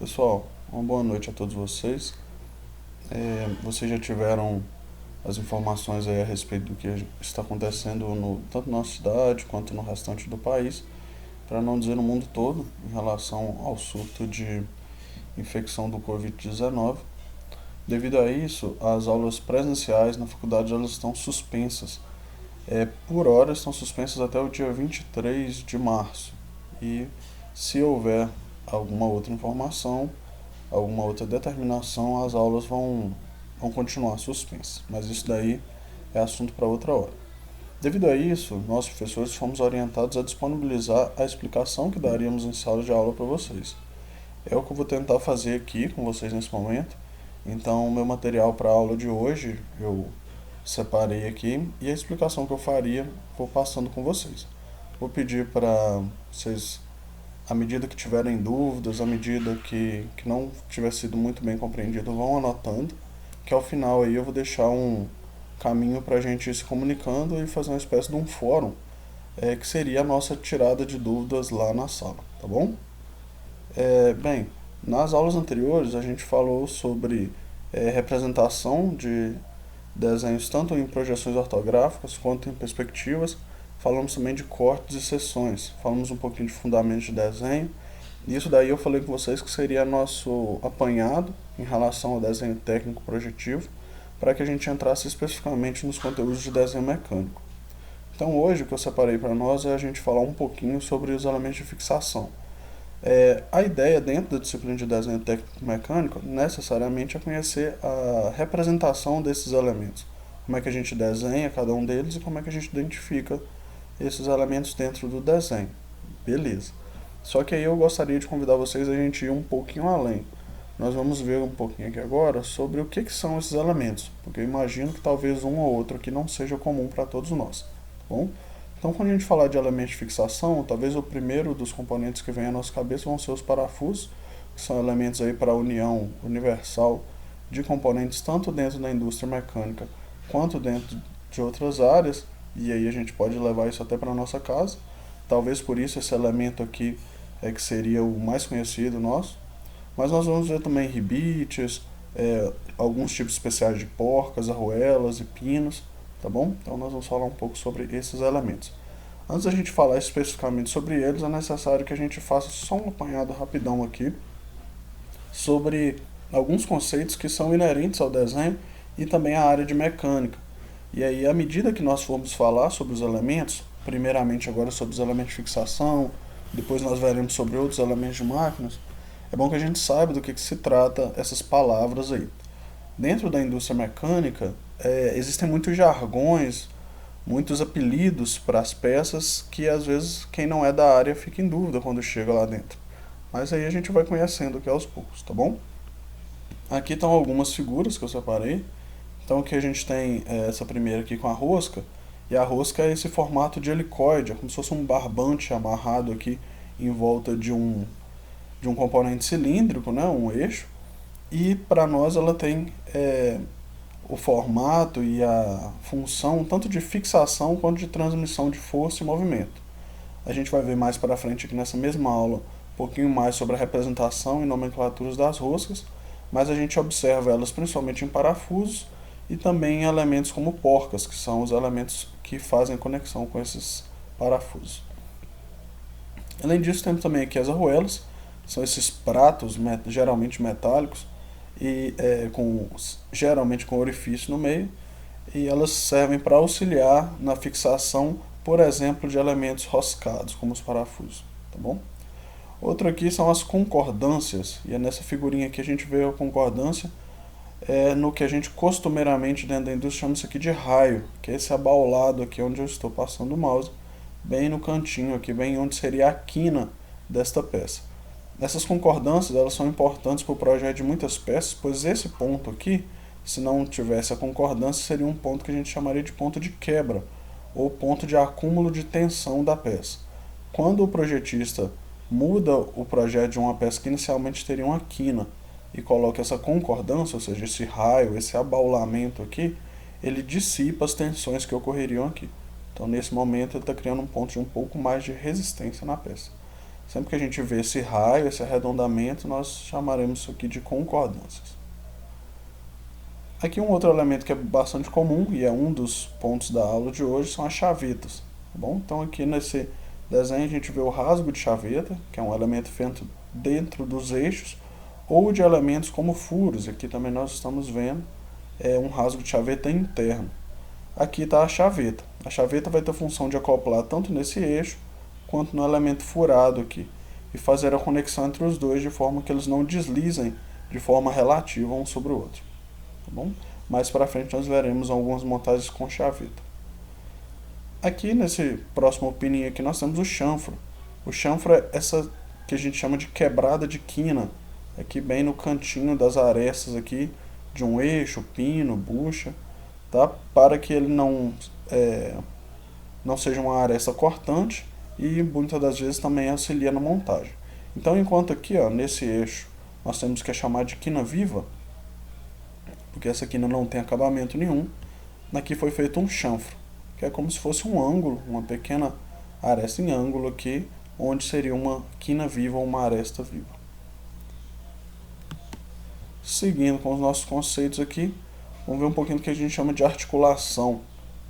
Pessoal, uma boa noite a todos vocês. Vocês já tiveram as informações aí a respeito do que está acontecendo tanto na nossa cidade quanto no restante do país, para não dizer no mundo todo, em relação ao surto de infecção do Covid-19. Devido a isso, as aulas presenciais na faculdade elas estão suspensas. Por hora estão suspensas até o dia 23 de março. E se houver alguma outra informação, alguma outra determinação, as aulas vão continuar suspensas. Mas isso daí é assunto para outra hora. Devido a isso, nós professores fomos orientados a disponibilizar a explicação que daríamos em sala de aula para vocês. É o que eu vou tentar fazer aqui com vocês nesse momento. Então, o meu material para a aula de hoje eu separei aqui e a explicação que eu faria vou passando com vocês. Vou pedir para vocês, à medida que tiverem dúvidas, à medida que não tiver sido muito bem compreendido, vão anotando, que ao final aí eu vou deixar um caminho para a gente ir se comunicando e fazer uma espécie de um fórum, que seria a nossa tirada de dúvidas lá na sala, tá bom? Bem, nas aulas anteriores a gente falou sobre representação de desenhos tanto em projeções ortográficas quanto em perspectivas. Falamos também de cortes e seções. Falamos um pouquinho de fundamentos de desenho. E isso daí eu falei com vocês que seria nosso apanhado em relação ao desenho técnico projetivo, para que a gente entrasse especificamente nos conteúdos de desenho mecânico. Então hoje o que eu separei para nós é a gente falar um pouquinho sobre os elementos de fixação. A ideia dentro da disciplina de desenho técnico mecânico necessariamente é conhecer a representação desses elementos. Como é que a gente desenha cada um deles e como é que a gente identifica esses elementos dentro do desenho. Beleza. Só que aí eu gostaria de convidar vocês a gente ir um pouquinho além. Nós vamos ver um pouquinho aqui agora sobre o que são esses elementos, porque eu imagino que talvez um ou outro aqui não seja comum para todos nós, tá bom? Então, quando a gente falar de elementos de fixação, talvez o primeiro dos componentes que vem à nossa cabeça vão ser os parafusos, que são elementos aí para a união universal de componentes tanto dentro da indústria mecânica quanto dentro de outras áreas, e aí a gente pode levar isso até para a nossa casa. Talvez por isso esse elemento aqui é que seria o mais conhecido nosso. Mas nós vamos ver também ribites, alguns tipos especiais de porcas, arruelas e pinos, tá bom? Então nós vamos falar um pouco sobre esses elementos. Antes da gente falar especificamente sobre eles, é necessário que a gente faça só um apanhado rapidão aqui sobre alguns conceitos que são inerentes ao desenho e também à área de mecânica. E aí, à medida que nós formos falar sobre os elementos, primeiramente agora sobre os elementos de fixação, depois nós veremos sobre outros elementos de máquinas, é bom que a gente saiba do que se trata essas palavras aí. Dentro da indústria mecânica, existem muitos jargões, muitos apelidos para as peças que às vezes quem não é da área fica em dúvida quando chega lá dentro. Mas aí a gente vai conhecendo aqui aos poucos, tá bom? Aqui estão algumas figuras que eu separei. Então aqui a gente tem essa primeira aqui com a rosca, e a rosca é esse formato de helicoide, é como se fosse um barbante amarrado aqui em volta de um componente cilíndrico, né, um eixo, e para nós ela tem o formato e a função tanto de fixação quanto de transmissão de força e movimento. A gente vai ver mais para frente aqui nessa mesma aula um pouquinho mais sobre a representação e nomenclaturas das roscas, mas a gente observa elas principalmente em parafusos e também em elementos como porcas, que são os elementos que fazem conexão com esses parafusos. Além disso, temos também aqui as arruelas, são esses pratos geralmente metálicos e geralmente com orifício no meio, e elas servem para auxiliar na fixação, por exemplo, de elementos roscados, como os parafusos, tá bom? Outro aqui são as concordâncias, e é nessa figurinha aqui a gente vê a concordância no que a gente costumeiramente dentro da indústria chama isso aqui de raio, que é esse abaulado aqui onde eu estou passando o mouse, bem no cantinho aqui, bem onde seria a quina desta peça. Essas concordâncias elas são importantes para o projeto de muitas peças, pois esse ponto aqui, se não tivesse a concordância, seria um ponto que a gente chamaria de ponto de quebra, ou ponto de acúmulo de tensão da peça. Quando o projetista muda o projeto de uma peça que inicialmente teria uma quina e coloca essa concordância, ou seja, esse raio, esse abaulamento aqui, ele dissipa as tensões que ocorreriam aqui. Então, nesse momento, ele está criando um ponto de um pouco mais de resistência na peça. Sempre que a gente vê esse raio, esse arredondamento, nós chamaremos isso aqui de concordâncias. Aqui um outro elemento que é bastante comum e é um dos pontos da aula de hoje são as chavetas. Tá bom? Então aqui nesse desenho a gente vê o rasgo de chaveta, que é um elemento feito dentro dos eixos, ou de elementos como furos. Aqui também nós estamos vendo um rasgo de chaveta interno. Aqui está a chaveta. A chaveta vai ter a função de acoplar tanto nesse eixo quanto no elemento furado aqui e fazer a conexão entre os dois de forma que eles não deslizem de forma relativa um sobre o outro. Tá bom? Mais para frente nós veremos algumas montagens com chaveta. Aqui nesse próximo pininho aqui nós temos o chanfro. O chanfro é essa que a gente chama de quebrada de quina, aqui bem no cantinho das arestas aqui de um eixo, pino, bucha, tá? Para que ele não seja uma aresta cortante e muitas das vezes também auxilia na montagem. Então enquanto aqui nesse eixo nós temos que chamar de quina viva, porque essa quina não tem acabamento nenhum, aqui foi feito um chanfro, que é como se fosse um ângulo, uma pequena aresta em ângulo aqui, onde seria uma quina viva ou uma aresta viva. Seguindo com os nossos conceitos aqui, vamos ver um pouquinho do que a gente chama de articulação.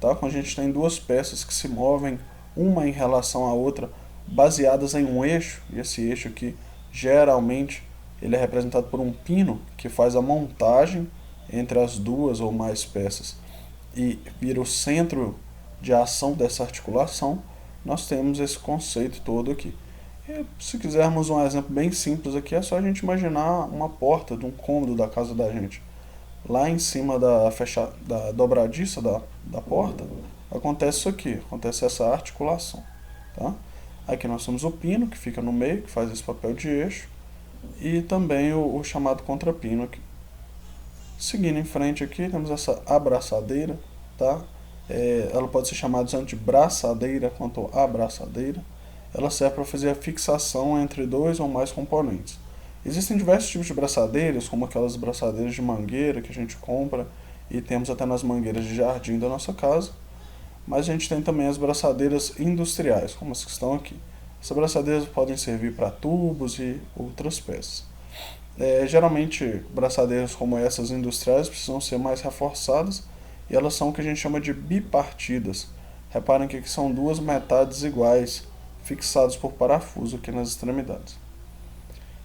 Tá? Quando a gente tem duas peças que se movem uma em relação à outra, baseadas em um eixo, e esse eixo aqui geralmente ele é representado por um pino que faz a montagem entre as duas ou mais peças e vira o centro de ação dessa articulação, nós temos esse conceito todo aqui. E, se quisermos um exemplo bem simples aqui, é só a gente imaginar uma porta de um cômodo da casa da gente. Lá em cima da dobradiça da porta, acontece isso aqui, acontece essa articulação. Tá? Aqui nós temos o pino, que fica no meio, que faz esse papel de eixo, e também o chamado contrapino aqui. Seguindo em frente aqui, temos essa abraçadeira, tá? Ela pode ser chamada tanto de braçadeira quanto abraçadeira. Ela serve para fazer a fixação entre dois ou mais componentes. Existem diversos tipos de braçadeiras, como aquelas braçadeiras de mangueira que a gente compra e temos até nas mangueiras de jardim da nossa casa. Mas a gente tem também as braçadeiras industriais, como as que estão aqui. Essas braçadeiras podem servir para tubos e outras peças. Geralmente, braçadeiras como essas industriais precisam ser mais reforçadas e elas são o que a gente chama de bipartidas. Reparem que aqui são duas metades iguais, fixadas por parafuso aqui nas extremidades.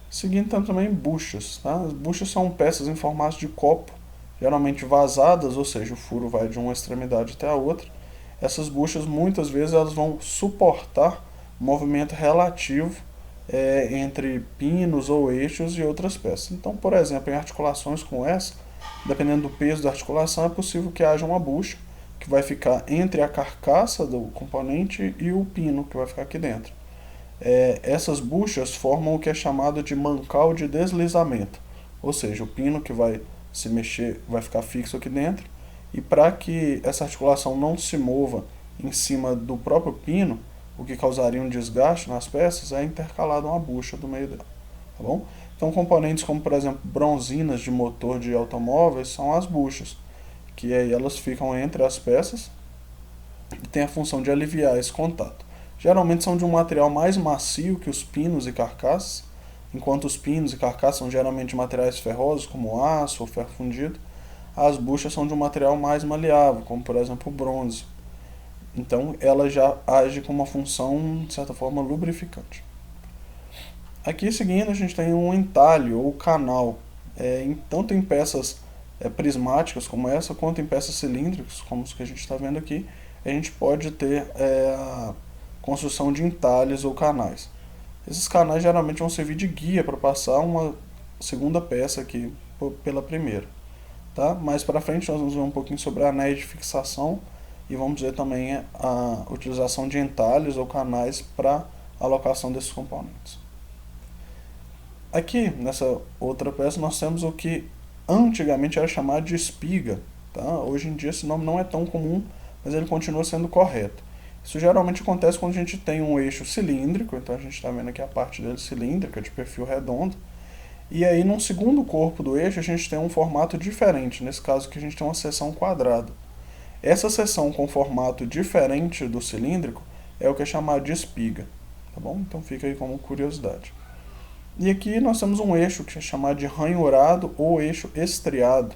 Seguindo, tem também buchas. Tá? As buchas são peças em formato de copo, geralmente vazadas, ou seja, o furo vai de uma extremidade até a outra. Essas buchas, muitas vezes, elas vão suportar o movimento relativo entre pinos ou eixos e outras peças. Então, por exemplo, em articulações como essa, dependendo do peso da articulação, é possível que haja uma bucha que vai ficar entre a carcaça do componente e o pino que vai ficar aqui dentro. Essas buchas formam o que é chamado de mancal de deslizamento, ou seja, o pino que vai se mexer vai ficar fixo aqui dentro, e para que essa articulação não se mova em cima do próprio pino, o que causaria um desgaste nas peças, é intercalado uma bucha do meio dela. Tá bom? Então, componentes como, por exemplo, bronzinas de motor de automóveis são as buchas, que aí elas ficam entre as peças e tem a função de aliviar esse contato. Geralmente são de um material mais macio que os pinos e carcaças, enquanto os pinos e carcaças são geralmente de materiais ferrosos, como aço ou ferro fundido, as buchas são de um material mais maleável, como por exemplo o bronze. Então ela já age com uma função, de certa forma, lubrificante. Aqui seguindo a gente tem um entalhe ou canal, tanto em peças prismáticas como essa, quanto em peças cilíndricas, como os que a gente está vendo aqui, a gente pode ter a construção de entalhes ou canais. Esses canais geralmente vão servir de guia para passar uma segunda peça aqui pela primeira. Tá? Mais para frente nós vamos ver um pouquinho sobre anéis de fixação e vamos ver também a utilização de entalhes ou canais para a alocação desses componentes. Aqui, nessa outra peça, nós temos o que antigamente era chamado de espiga. Tá? Hoje em dia esse nome não é tão comum, mas ele continua sendo correto. Isso geralmente acontece quando a gente tem um eixo cilíndrico, então a gente está vendo aqui a parte dele cilíndrica, de perfil redondo, e aí num segundo corpo do eixo a gente tem um formato diferente, nesse caso aqui a gente tem uma seção quadrada. Essa seção com formato diferente do cilíndrico é o que é chamado de espiga. tá bom? Então fica aí como curiosidade. E aqui nós temos um eixo que é chamado de ranhurado ou eixo estriado.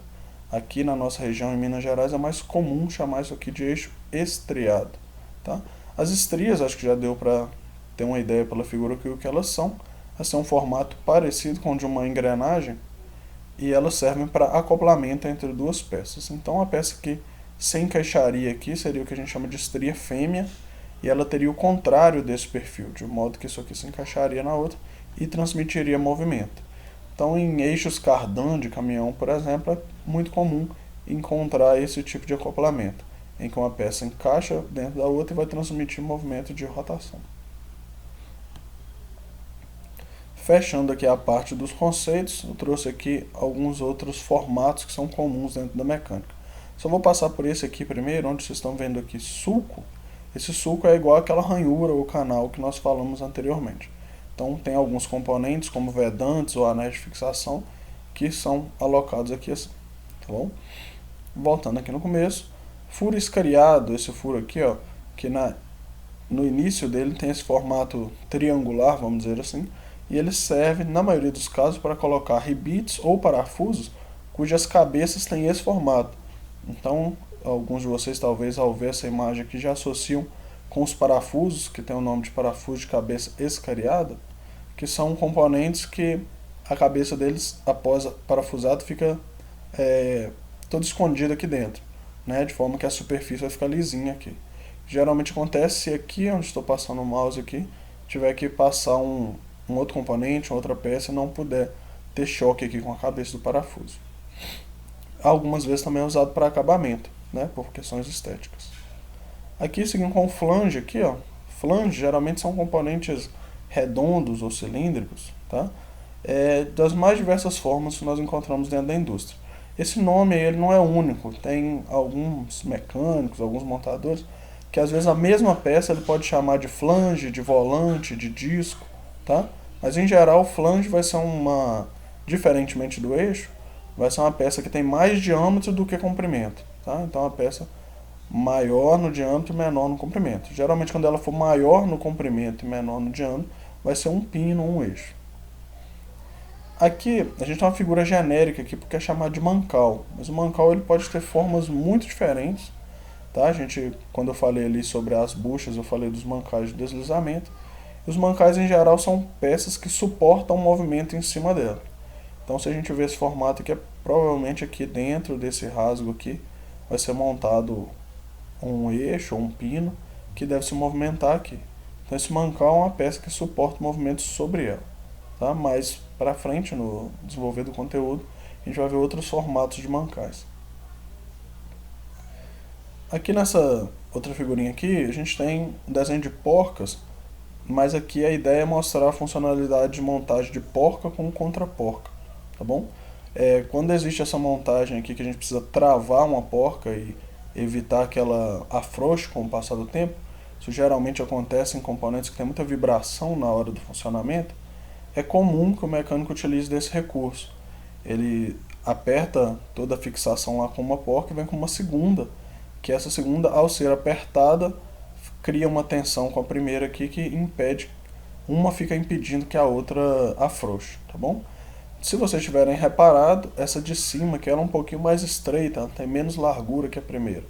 Aqui na nossa região, em Minas Gerais, é mais comum chamar isso aqui de eixo estriado, tá? As estrias, acho que já deu para ter uma ideia pela figura aqui o que elas são. Elas têm um formato parecido com o de uma engrenagem e elas servem para acoplamento entre duas peças. Então a peça que se encaixaria aqui seria o que a gente chama de estria fêmea, e ela teria o contrário desse perfil, de modo que isso aqui se encaixaria na outra e transmitiria movimento. Então, em eixos cardan de caminhão, por exemplo, é muito comum encontrar esse tipo de acoplamento, em que uma peça encaixa dentro da outra e vai transmitir movimento de rotação. Fechando aqui a parte dos conceitos, eu trouxe aqui alguns outros formatos que são comuns dentro da mecânica. Só vou passar por esse aqui primeiro, onde vocês estão vendo aqui sulco. Esse sulco é igual àquela ranhura ou canal que nós falamos anteriormente. Então tem alguns componentes, como vedantes ou anéis de fixação, que são alocados aqui assim, tá bom? Voltando aqui no começo, furo escariado, esse furo aqui, ó, que no início dele tem esse formato triangular, vamos dizer assim, e ele serve, na maioria dos casos, para colocar rebites ou parafusos cujas cabeças têm esse formato. Então, alguns de vocês, talvez, ao ver essa imagem aqui, já associam com os parafusos, que tem o nome de parafuso de cabeça escariada, que são componentes que a cabeça deles, após parafusado, fica toda escondida aqui dentro, né, de forma que a superfície vai ficar lisinha aqui. Geralmente acontece se aqui, onde estou passando o mouse aqui, tiver que passar um outro componente, uma outra peça, e não puder ter choque aqui com a cabeça do parafuso. Algumas vezes também é usado para acabamento, né, por questões estéticas. Aqui seguindo com o flange aqui, ó. Flange geralmente são componentes redondos ou cilíndricos, tá? Das mais diversas formas que nós encontramos dentro da indústria. Esse nome ele não é único, tem alguns mecânicos, alguns montadores, que às vezes a mesma peça ele pode chamar de flange, de volante, de disco, tá? Mas em geral o flange vai ser diferentemente do eixo, vai ser uma peça que tem mais diâmetro do que comprimento, tá? Então é uma peça maior no diâmetro e menor no comprimento. Geralmente quando ela for maior no comprimento e menor no diâmetro, vai ser um pino ou um eixo. Aqui a gente tem uma figura genérica aqui porque é chamado de mancal, mas o mancal ele pode ter formas muito diferentes, tá? Quando eu falei ali sobre as buchas, eu falei dos mancais de deslizamento. E os mancais em geral são peças que suportam o movimento em cima dela. Então se a gente ver esse formato aqui, provavelmente aqui dentro desse rasgo aqui vai ser montado um eixo ou um pino que deve se movimentar aqui. Então esse mancal é uma peça que suporta o movimento sobre ela, tá? Mais para frente no desenvolver do conteúdo a gente vai ver outros formatos de mancais. Aqui nessa outra figurinha aqui a gente tem um desenho de porcas, mas aqui a ideia é mostrar a funcionalidade de montagem de porca com contra-porca, tá bom? Quando existe essa montagem aqui que a gente precisa travar uma porca e evitar que ela afrouxe com o passar do tempo, isso geralmente acontece em componentes que tem muita vibração na hora do funcionamento, é comum que o mecânico utilize desse recurso. Ele aperta toda a fixação lá com uma porca e vem com uma segunda, que essa segunda, ao ser apertada, cria uma tensão com a primeira aqui que impede, uma fica impedindo que a outra afrouxe, tá bom? Se vocês tiverem reparado, essa de cima que ela é um pouquinho mais estreita, ela tem menos largura que a primeira.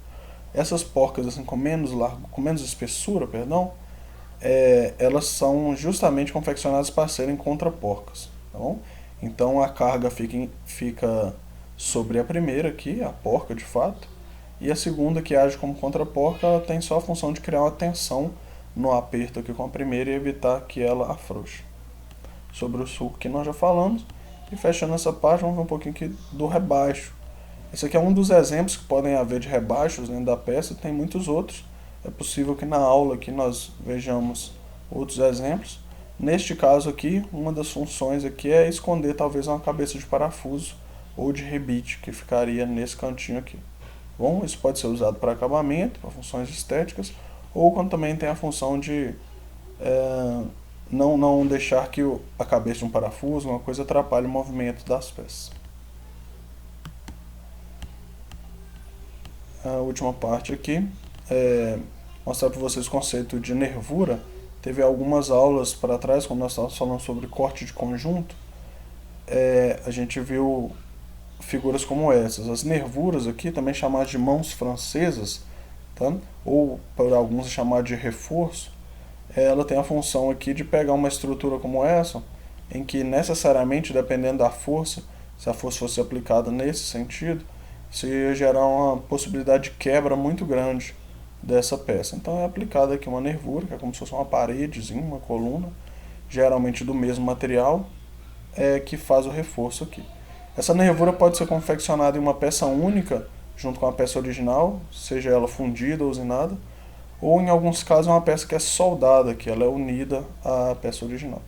Essas porcas assim com menos espessura, perdão, elas são justamente confeccionadas para serem contra-porcas, tá bom? Então a carga fica sobre a primeira aqui, a porca de fato, e a segunda que age como contra-porca, ela tem só a função de criar uma tensão no aperto aqui com a primeira e evitar que ela afrouxe. Sobre o sulco que nós já falamos. E fechando essa parte, vamos ver um pouquinho aqui do rebaixo. Esse aqui é um dos exemplos que podem haver de rebaixos dentro da peça, tem muitos outros. É possível que na aula aqui nós vejamos outros exemplos. Neste caso aqui, uma das funções aqui é esconder talvez uma cabeça de parafuso ou de rebite, que ficaria nesse cantinho aqui. Bom, isso pode ser usado para acabamento, para funções estéticas, ou quando também tem a função de não deixar que a cabeça de um parafuso, uma coisa, atrapalhe o movimento das peças. A última parte aqui é mostrar para vocês o conceito de nervura. teve algumas aulas para trás, quando nós estávamos falando sobre corte de conjunto, a gente viu figuras como essas. As nervuras aqui, também chamadas de mãos francesas, tá? Ou por alguns chamar de reforço, ela tem a função aqui de pegar uma estrutura como essa, em que necessariamente, dependendo da força, se a força fosse aplicada nesse sentido, isso ia gerar uma possibilidade de quebra muito grande dessa peça. Então é aplicada aqui uma nervura, que é como se fosse uma paredezinha, uma coluna, geralmente do mesmo material, que faz o reforço aqui. Essa nervura pode ser confeccionada em uma peça única, junto com a peça original, seja ela fundida ou usinada, ou em alguns casos é uma peça que é soldada, que ela é unida à peça original.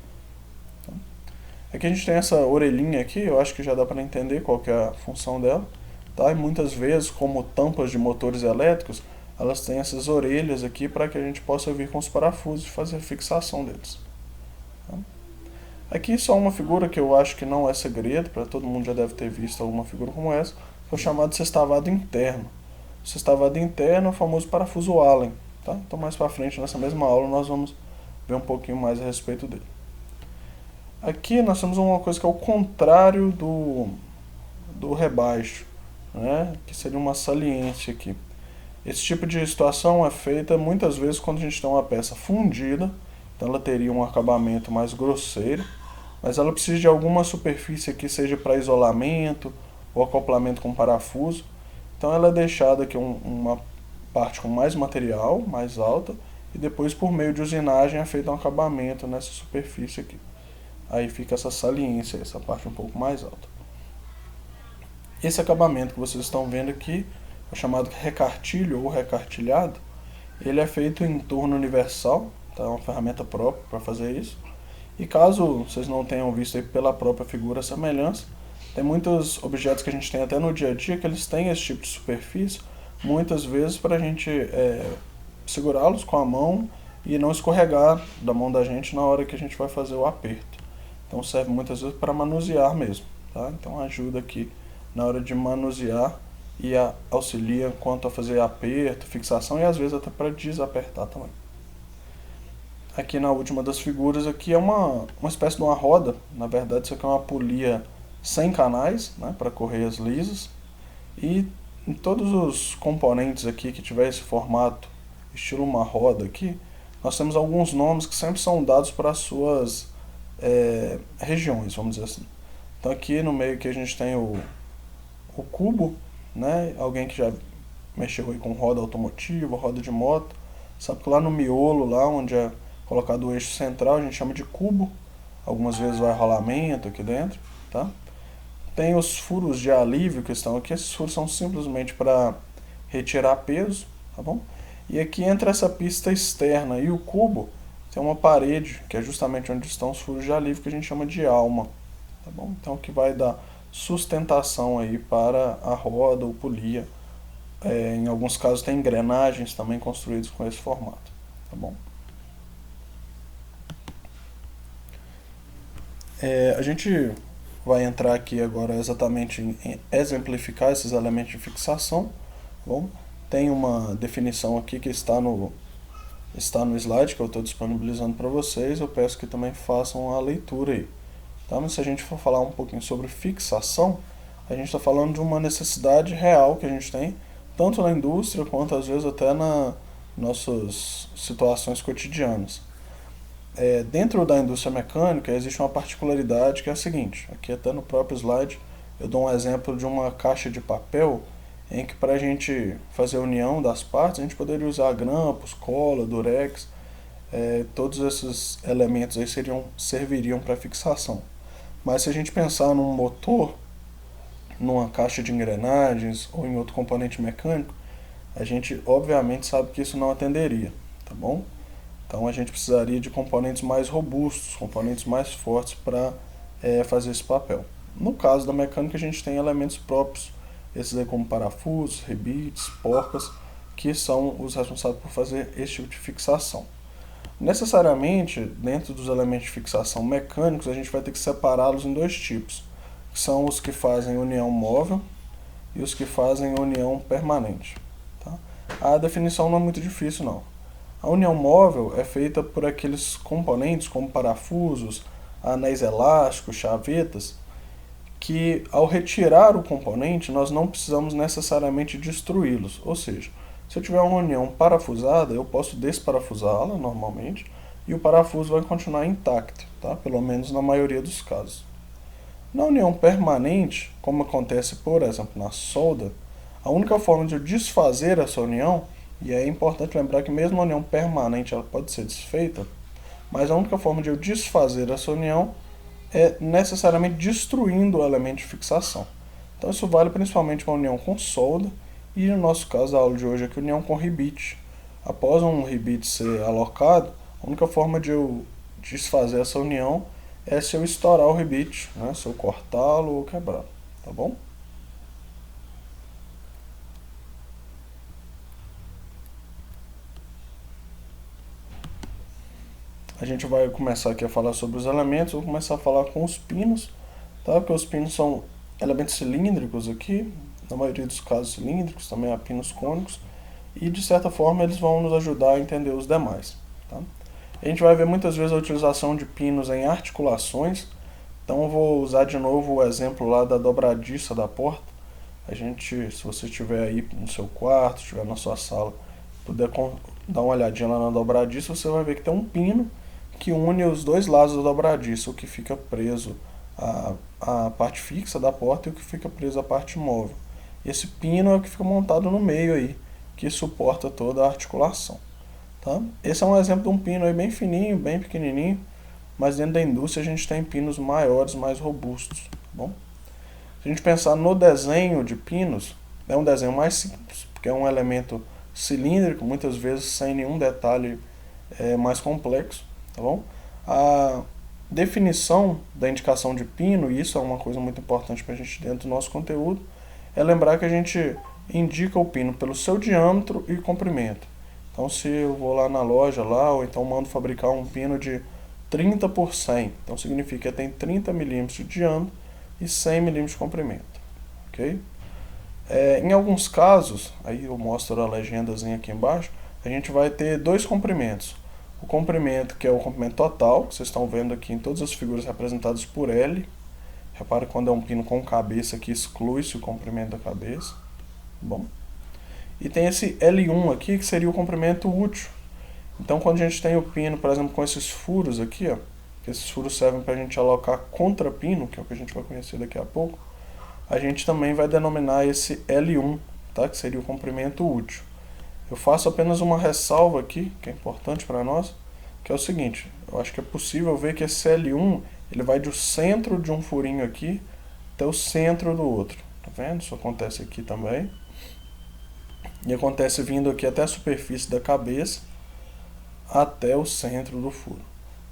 Aqui a gente tem essa orelhinha aqui, eu acho que já dá para entender qual que é a função dela. Tá? E muitas vezes, como tampas de motores elétricos, elas têm essas orelhas aqui para que a gente possa vir com os parafusos e fazer a fixação deles. Tá? Aqui só uma figura que eu acho que não é segredo, para todo mundo já deve ter visto alguma figura como essa, que é o chamado sextavado interno. O sextavado interno é o famoso parafuso Allen. Tá? Então mais para frente, nessa mesma aula, nós vamos ver um pouquinho mais a respeito dele. Aqui nós temos uma coisa que é o contrário do rebaixo, né? Que seria uma saliência aqui. Esse tipo de situação é feita muitas vezes quando a gente tem uma peça fundida, então ela teria um acabamento mais grosseiro, mas ela precisa de alguma superfície aqui, seja para isolamento ou acoplamento com parafuso. Então ela é deixada aqui uma parte com mais material, mais alta, e depois por meio de usinagem é feito um acabamento nessa superfície aqui. Aí fica essa saliência, essa parte um pouco mais alta. Esse acabamento que vocês estão vendo aqui é chamado recartilho ou recartilhado. Ele é feito em torno universal, tá? É uma ferramenta própria para fazer isso. E caso vocês não tenham visto aí pela própria figura a semelhança, tem muitos objetos que a gente tem até no dia a dia que eles têm esse tipo de superfície, muitas vezes para a gente segurá-los com a mão e não escorregar da mão da gente na hora que a gente vai fazer o aperto. Então serve muitas vezes para manusear mesmo, tá? Então ajuda aqui na hora de manusear e auxilia quanto a fazer aperto, fixação e às vezes até para desapertar também. Aqui na última das figuras aqui é uma espécie de uma roda, na verdade isso aqui é uma polia sem canais, né, para correias lisas, e em todos os componentes aqui que tiver esse formato estilo uma roda aqui, nós temos alguns nomes que sempre são dados para as suas regiões, vamos dizer assim. Então aqui no meio que a gente tem o cubo, né? Alguém que já mexeu aí com roda automotiva, roda de moto, sabe que lá no miolo, lá onde é colocado o eixo central, a gente chama de cubo. Algumas vezes vai rolamento aqui dentro, tá? Tem os furos de alívio que estão aqui, esses furos são simplesmente para retirar peso, tá bom? E aqui entre essa pista externa e o cubo, tem uma parede, que é justamente onde estão os furos de alívio, que a gente chama de alma, tá bom? Então, que vai dar sustentação aí para a roda ou polia. Em alguns casos tem engrenagens também construídas com esse formato, tá bom? A gente vai entrar aqui agora exatamente em exemplificar esses elementos de fixação, tá bom? Tem uma definição aqui que está no slide que eu estou disponibilizando para vocês, eu peço que também façam a leitura aí. Tá? Mas se a gente for falar um pouquinho sobre fixação, a gente está falando de uma necessidade real que a gente tem, tanto na indústria quanto às vezes até nas nossas situações cotidianas. Dentro da indústria mecânica existe uma particularidade que é a seguinte, aqui até no próprio slide eu dou um exemplo de uma caixa de papel em que para a gente fazer a união das partes a gente poderia usar grampos, cola, durex, todos esses elementos aí serviriam para fixação. Mas se a gente pensar num motor, numa caixa de engrenagens ou em outro componente mecânico, a gente obviamente sabe que isso não atenderia, tá bom? Então a gente precisaria de componentes mais robustos, componentes mais fortes para fazer esse papel. No caso da mecânica a gente tem elementos próprios, esses aí como parafusos, rebites, porcas, que são os responsáveis por fazer esse tipo de fixação. Necessariamente, dentro dos elementos de fixação mecânicos, a gente vai ter que separá-los em dois tipos, que são os que fazem união móvel e os que fazem união permanente. Tá? A definição não é muito difícil não. A união móvel é feita por aqueles componentes como parafusos, anéis elásticos, chavetas, que ao retirar o componente nós não precisamos necessariamente destruí-los. Ou seja, se eu tiver uma união parafusada, eu posso desparafusá-la normalmente e o parafuso vai continuar intacto, tá? Pelo menos na maioria dos casos. Na união permanente, como acontece, por exemplo, na solda, a única forma de eu desfazer essa união, e é importante lembrar que mesmo a união permanente ela pode ser desfeita, mas a única forma de eu desfazer essa união é necessariamente destruindo o elemento de fixação. Então isso vale principalmente para a união com solda e no nosso caso da aula de hoje aqui, união com ribite. Após um ribite ser alocado, a única forma de eu desfazer essa união é se eu estourar o ribite, né? Se eu cortá-lo ou quebrar, tá bom? A gente vai começar aqui a falar sobre os elementos, vou começar a falar com os pinos, tá? Porque os pinos são elementos cilíndricos aqui, na maioria dos casos cilíndricos, também há pinos cônicos, e de certa forma eles vão nos ajudar a entender os demais, tá? A gente vai ver muitas vezes a utilização de pinos em articulações, então eu vou usar de novo o exemplo lá da dobradiça da porta. A gente, se você estiver aí no seu quarto, estiver na sua sala, puder dar uma olhadinha lá na dobradiça, você vai ver que tem um pino que une os dois lados da dobradiça, o que fica preso à parte fixa da porta e o que fica preso à parte móvel. E esse pino é o que fica montado no meio aí, que suporta toda a articulação. Tá? Esse é um exemplo de um pino aí bem fininho, bem pequenininho, mas dentro da indústria a gente tem pinos maiores, mais robustos. Tá bom? Se a gente pensar no desenho de pinos, é um desenho mais simples, porque é um elemento cilíndrico, muitas vezes sem nenhum detalhe mais complexo. Tá bom? A definição da indicação de pino, e isso é uma coisa muito importante para a gente dentro do nosso conteúdo, é lembrar que a gente indica o pino pelo seu diâmetro e comprimento. Então se eu vou lá na loja lá, ou então mando fabricar um pino de 30 por 100, então significa que tem 30 milímetros de diâmetro e 100 milímetros de comprimento. Ok? Em alguns casos, aí eu mostro a legendazinha aqui embaixo, a gente vai ter dois comprimentos. O comprimento que é o comprimento total, que vocês estão vendo aqui em todas as figuras representadas por L. Repara que quando é um pino com cabeça aqui, exclui-se o comprimento da cabeça. Bom. E tem esse L1 aqui, que seria o comprimento útil. Então quando a gente tem o pino, por exemplo, com esses furos aqui, ó, que esses furos servem para a gente alocar contrapino, que é o que a gente vai conhecer daqui a pouco, a gente também vai denominar esse L1, tá? Que seria o comprimento útil. Eu faço apenas uma ressalva aqui, que é importante para nós, que é o seguinte, eu acho que é possível ver que esse L1 ele vai do centro de um furinho aqui até o centro do outro. Tá vendo? Isso acontece aqui também. E acontece vindo aqui até a superfície da cabeça até o centro do furo.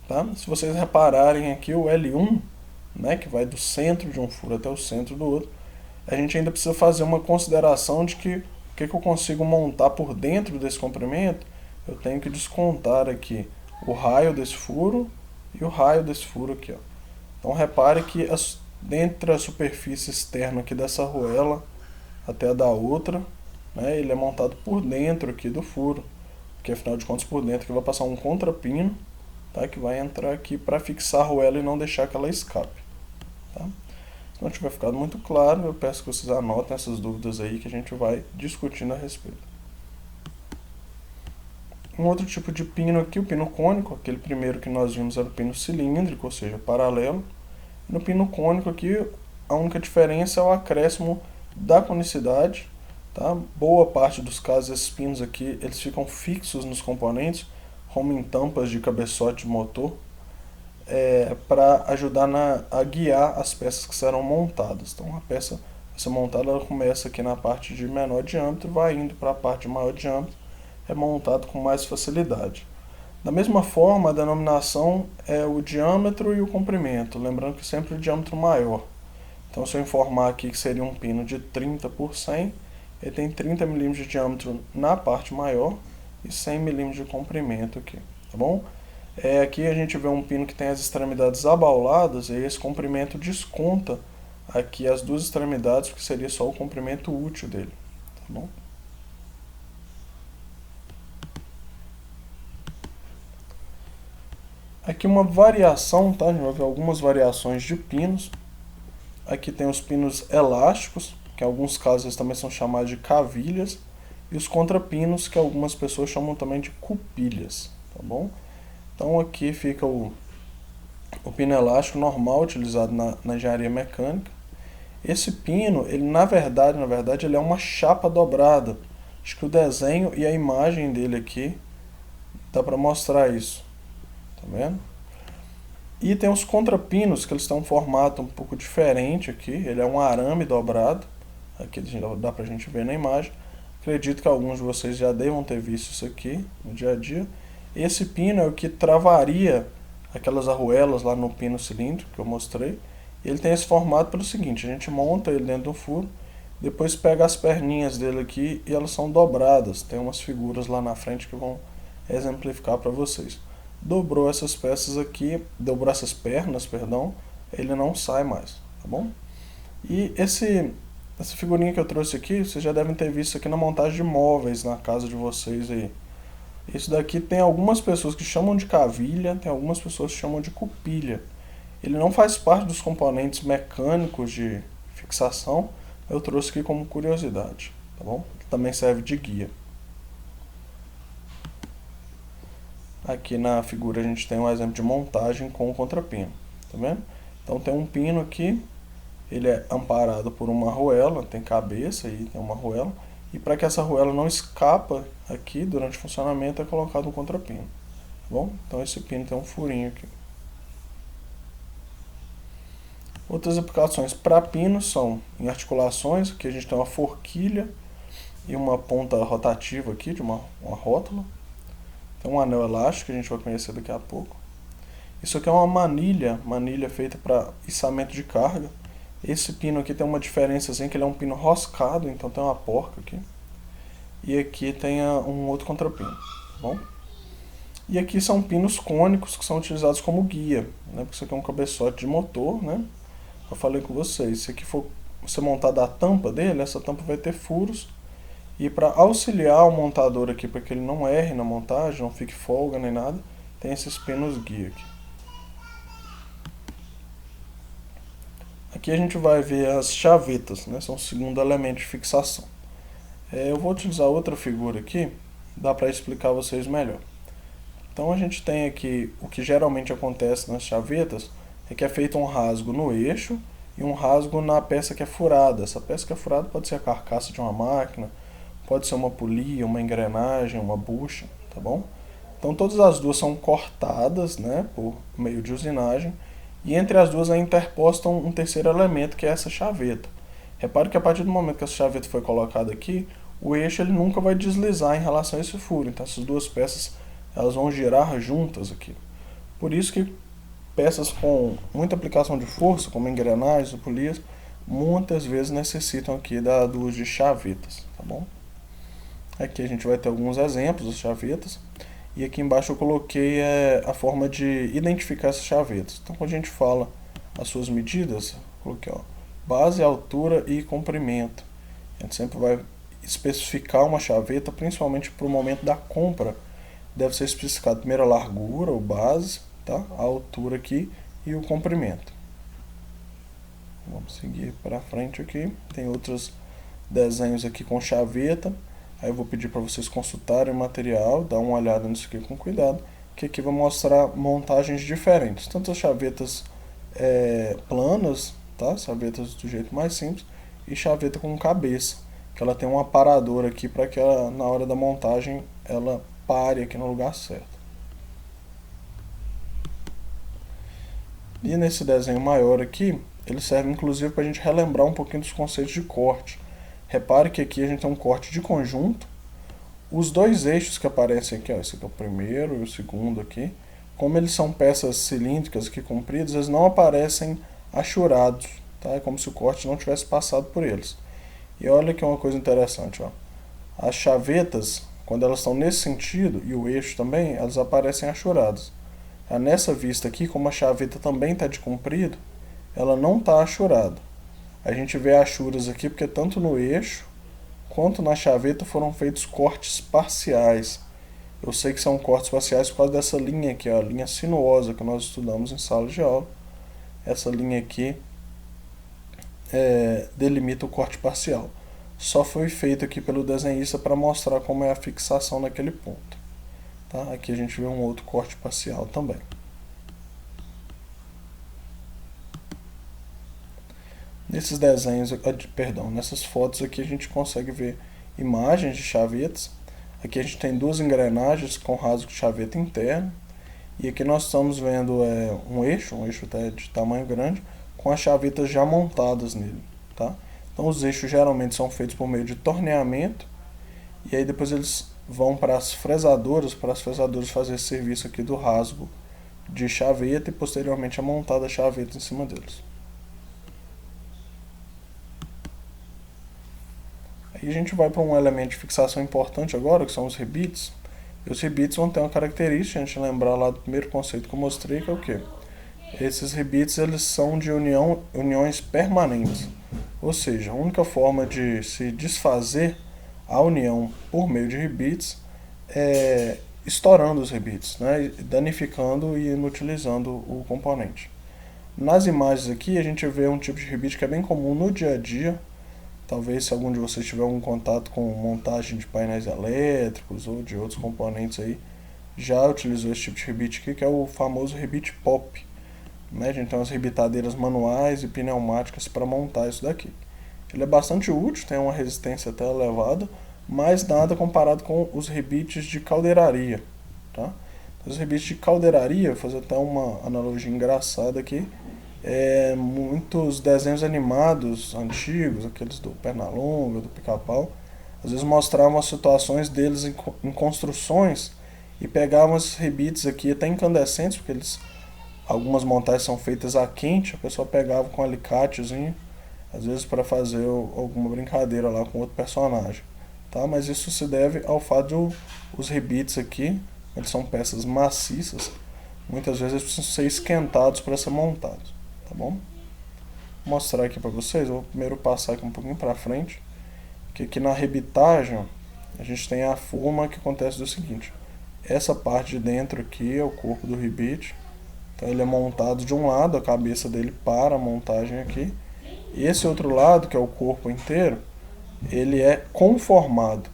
Tá? Se vocês repararem aqui o L1, né, que vai do centro de um furo até o centro do outro, a gente ainda precisa fazer uma consideração de que o que eu consigo montar por dentro desse comprimento, eu tenho que descontar aqui o raio desse furo e o raio desse furo aqui. Ó. Então repare que dentro da superfície externa aqui dessa arruela até a da outra, né, ele é montado por dentro aqui do furo, porque afinal de contas por dentro que vai passar um contrapino, tá, que vai entrar aqui para fixar a arruela e não deixar que ela escape. Tá? Se não tiver ficado muito claro, eu peço que vocês anotem essas dúvidas aí que a gente vai discutindo a respeito. Um outro tipo de pino aqui, o pino cônico, aquele primeiro que nós vimos era o pino cilíndrico, ou seja, paralelo. No pino cônico aqui, a única diferença é o acréscimo da conicidade. Tá? Boa parte dos casos, esses pinos aqui, eles ficam fixos nos componentes, como em tampas de cabeçote de motor, para ajudar a guiar as peças que serão montadas. Então a peça vai ser montada, ela começa aqui na parte de menor diâmetro, vai indo para a parte de maior diâmetro, é montado com mais facilidade. Da mesma forma, a denominação é o diâmetro e o comprimento, lembrando que sempre o diâmetro maior. Então se eu informar aqui que seria um pino de 30 por 100, ele tem 30 mm de diâmetro na parte maior e 100 mm de comprimento aqui, tá bom? Aqui a gente vê um pino que tem as extremidades abauladas e esse comprimento desconta aqui as duas extremidades, que seria só o comprimento útil dele, tá bom? Aqui uma variação, tá? A gente vai ver algumas variações de pinos. Aqui tem os pinos elásticos, que em alguns casos eles também são chamados de cavilhas, e os contrapinos, que algumas pessoas chamam também de cupilhas, tá bom? Então aqui fica o pino elástico normal utilizado na engenharia mecânica. Esse pino, ele na verdade, ele é uma chapa dobrada. Acho que o desenho e a imagem dele aqui dá para mostrar isso, tá vendo? E tem os contrapinos, que eles têm um formato um pouco diferente aqui. Ele é um arame dobrado. Aqui dá pra gente ver na imagem. Acredito que alguns de vocês já devam ter visto isso aqui no dia a dia. Esse pino é o que travaria aquelas arruelas lá no pino cilíndrico que eu mostrei. Ele tem esse formato pelo seguinte: a gente monta ele dentro do furo, depois pega as perninhas dele aqui e elas são dobradas. Tem umas figuras lá na frente que vão exemplificar para vocês. Dobrou essas peças aqui, dobrou essas pernas, perdão, ele não sai mais, tá bom? E essa figurinha que eu trouxe aqui, vocês já devem ter visto aqui na montagem de móveis na casa de vocês aí. Isso daqui tem algumas pessoas que chamam de cavilha, tem algumas pessoas que chamam de cupilha. Ele não faz parte dos componentes mecânicos de fixação, eu trouxe aqui como curiosidade, tá bom? Também serve de guia. Aqui na figura a gente tem um exemplo de montagem com o contrapino, tá vendo? Então tem um pino aqui, ele é amparado por uma arruela, tem cabeça e tem uma arruela, e para que essa arruela não escapa aqui durante o funcionamento é colocado um contrapino, tá bom? Então esse pino tem um furinho aqui. Outras aplicações para pinos são em articulações, que a gente tem uma forquilha e uma ponta rotativa aqui de uma rótula. Tem um anel elástico que a gente vai conhecer daqui a pouco. Isso aqui é uma manilha feita para içamento de carga. Esse pino aqui tem uma diferença assim, que ele é um pino roscado, então tem uma porca aqui. E aqui tem um outro contrapino, tá bom? E aqui são pinos cônicos que são utilizados como guia, né? Porque isso aqui é um cabeçote de motor, né? Eu falei com vocês, se aqui for você montar da tampa dele, essa tampa vai ter furos. E para auxiliar o montador aqui, para que ele não erre na montagem, não fique folga nem nada, tem esses pinos guia aqui. Aqui a gente vai ver as chavetas, né? São o segundo elemento de fixação. Eu vou utilizar outra figura aqui, dá para explicar a vocês melhor. Então a gente tem aqui o que geralmente acontece nas chavetas, é que é feito um rasgo no eixo e um rasgo na peça que é furada. Essa peça que é furada pode ser a carcaça de uma máquina, pode ser uma polia, uma engrenagem, uma bucha, tá bom? Então todas as duas são cortadas, né, por meio de usinagem, e entre as duas é interposto um terceiro elemento, que é essa chaveta. Repare que a partir do momento que essa chaveta foi colocada aqui, o eixo ele nunca vai deslizar em relação a esse furo. Então essas duas peças elas vão girar juntas aqui. Por isso que peças com muita aplicação de força, como engrenagens ou polias, muitas vezes necessitam aqui do uso de chavetas, tá bom? Aqui a gente vai ter alguns exemplos das chavetas. E aqui embaixo eu coloquei a forma de identificar essas chavetas. Então quando a gente fala as suas medidas, eu coloquei base, altura e comprimento. A gente sempre vai especificar uma chaveta, principalmente para o momento da compra. Deve ser especificado primeiro a largura ou base, tá? A altura aqui e o comprimento. Vamos seguir para frente aqui. Tem outros desenhos aqui com chaveta. Aí eu vou pedir para vocês consultarem o material, dar uma olhada nisso aqui com cuidado, que aqui vai mostrar montagens diferentes. Tanto as chavetas planas, tá? Chavetas do jeito mais simples, e chaveta com cabeça, que ela tem um aparador aqui para que ela, na hora da montagem ela pare aqui no lugar certo. E nesse desenho maior aqui, ele serve inclusive para a gente relembrar um pouquinho dos conceitos de corte. Repare que aqui a gente tem um corte de conjunto. Os dois eixos que aparecem aqui, esse aqui é o primeiro e o segundo aqui, como eles são peças cilíndricas aqui compridas, eles não aparecem achurados, tá? É como se o corte não tivesse passado por eles. E olha que é uma coisa interessante, ó. As chavetas, quando elas estão nesse sentido, e o eixo também, elas aparecem achuradas. Nessa vista aqui, como a chaveta também está de comprido, ela não está achurada. A gente vê achuras aqui porque tanto no eixo quanto na chaveta foram feitos cortes parciais. Eu sei que são cortes parciais por causa dessa linha aqui, ó, a linha sinuosa que nós estudamos em sala de aula. Essa linha aqui delimita o corte parcial. Só foi feito aqui pelo desenhista para mostrar como é a fixação naquele ponto. Tá? Aqui a gente vê um outro corte parcial também. Nesses desenhos, nessas fotos aqui a gente consegue ver imagens de chavetas. Aqui a gente tem duas engrenagens com rasgo de chaveta interno. E aqui nós estamos vendo um eixo até de tamanho grande, com as chavetas já montadas nele. Tá? Então os eixos geralmente são feitos por meio de torneamento. E aí depois eles vão para as fresadoras fazer esse serviço aqui do rasgo de chaveta e posteriormente a montada chaveta em cima deles. Aí a gente vai para um elemento de fixação importante agora, que são os rebites. E os rebites vão ter uma característica, a gente lembrar lá do primeiro conceito que eu mostrei, que é o quê? Esses rebites eles são de uniões permanentes. Ou seja, a única forma de se desfazer a união por meio de rebites é estourando os rebites, né? Danificando e inutilizando o componente. Nas imagens aqui a gente vê um tipo de rebite que é bem comum no dia a dia. Talvez se algum de vocês tiver algum contato com montagem de painéis elétricos ou de outros componentes aí, já utilizou esse tipo de rebite aqui, que é o famoso rebite pop. Né? A gente tem umas rebitadeiras manuais e pneumáticas para montar isso daqui. Ele é bastante útil, tem uma resistência até elevada, mas nada comparado com os rebites de caldeiraria. Tá? Os rebites de caldeiraria, vou fazer até uma analogia engraçada aqui, muitos desenhos animados antigos, aqueles do Pernalonga, do Pica-Pau, às vezes mostravam as situações deles em construções e pegavam esses rebites aqui até incandescentes, porque algumas montagens são feitas a quente, a pessoa pegava com um alicatezinho, às vezes para fazer alguma brincadeira lá com outro personagem. Tá? Mas isso se deve ao fato de os rebites aqui, eles são peças maciças, muitas vezes eles precisam ser esquentados para ser montados. Tá bom? Vou mostrar aqui para vocês, vou primeiro passar aqui um pouquinho para frente, que aqui na rebitagem a gente tem a forma que acontece do seguinte: essa parte de dentro aqui é o corpo do rebite, então ele é montado de um lado, a cabeça dele para a montagem aqui, e esse outro lado, que é o corpo inteiro, ele é conformado.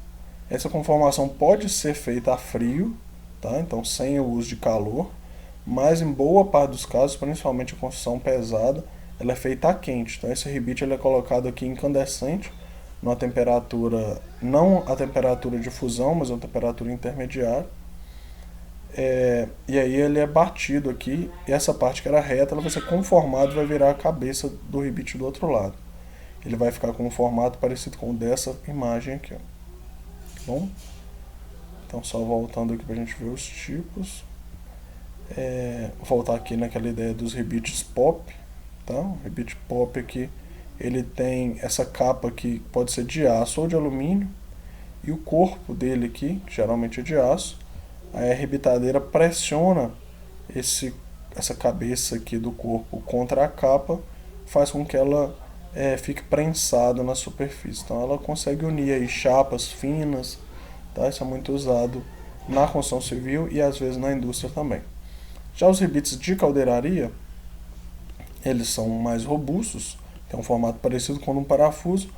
Essa conformação pode ser feita a frio, tá? Então sem o uso de calor, mas em boa parte dos casos, principalmente a construção pesada, ela é feita a quente. Então esse rebite ele é colocado aqui incandescente, numa temperatura, não a temperatura de fusão, mas uma temperatura intermediária. E aí ele é batido aqui, e essa parte que era reta, ela vai ser conformada e vai virar a cabeça do rebite do outro lado. Ele vai ficar com um formato parecido com o dessa imagem aqui. Ó. Bom? Então só voltando aqui para a gente ver os tipos. Voltar aqui naquela ideia dos rebites pop, tá? O rebite pop aqui, ele tem essa capa que pode ser de aço ou de alumínio, e o corpo dele aqui, que geralmente é de aço, aí a rebitadeira pressiona essa cabeça aqui do corpo contra a capa, faz com que ela fique prensada na superfície. Então ela consegue unir aí chapas finas, tá? Isso é muito usado na construção civil e às vezes na indústria também. Já os rebites de caldeiraria, eles são mais robustos, tem um formato parecido com um parafuso,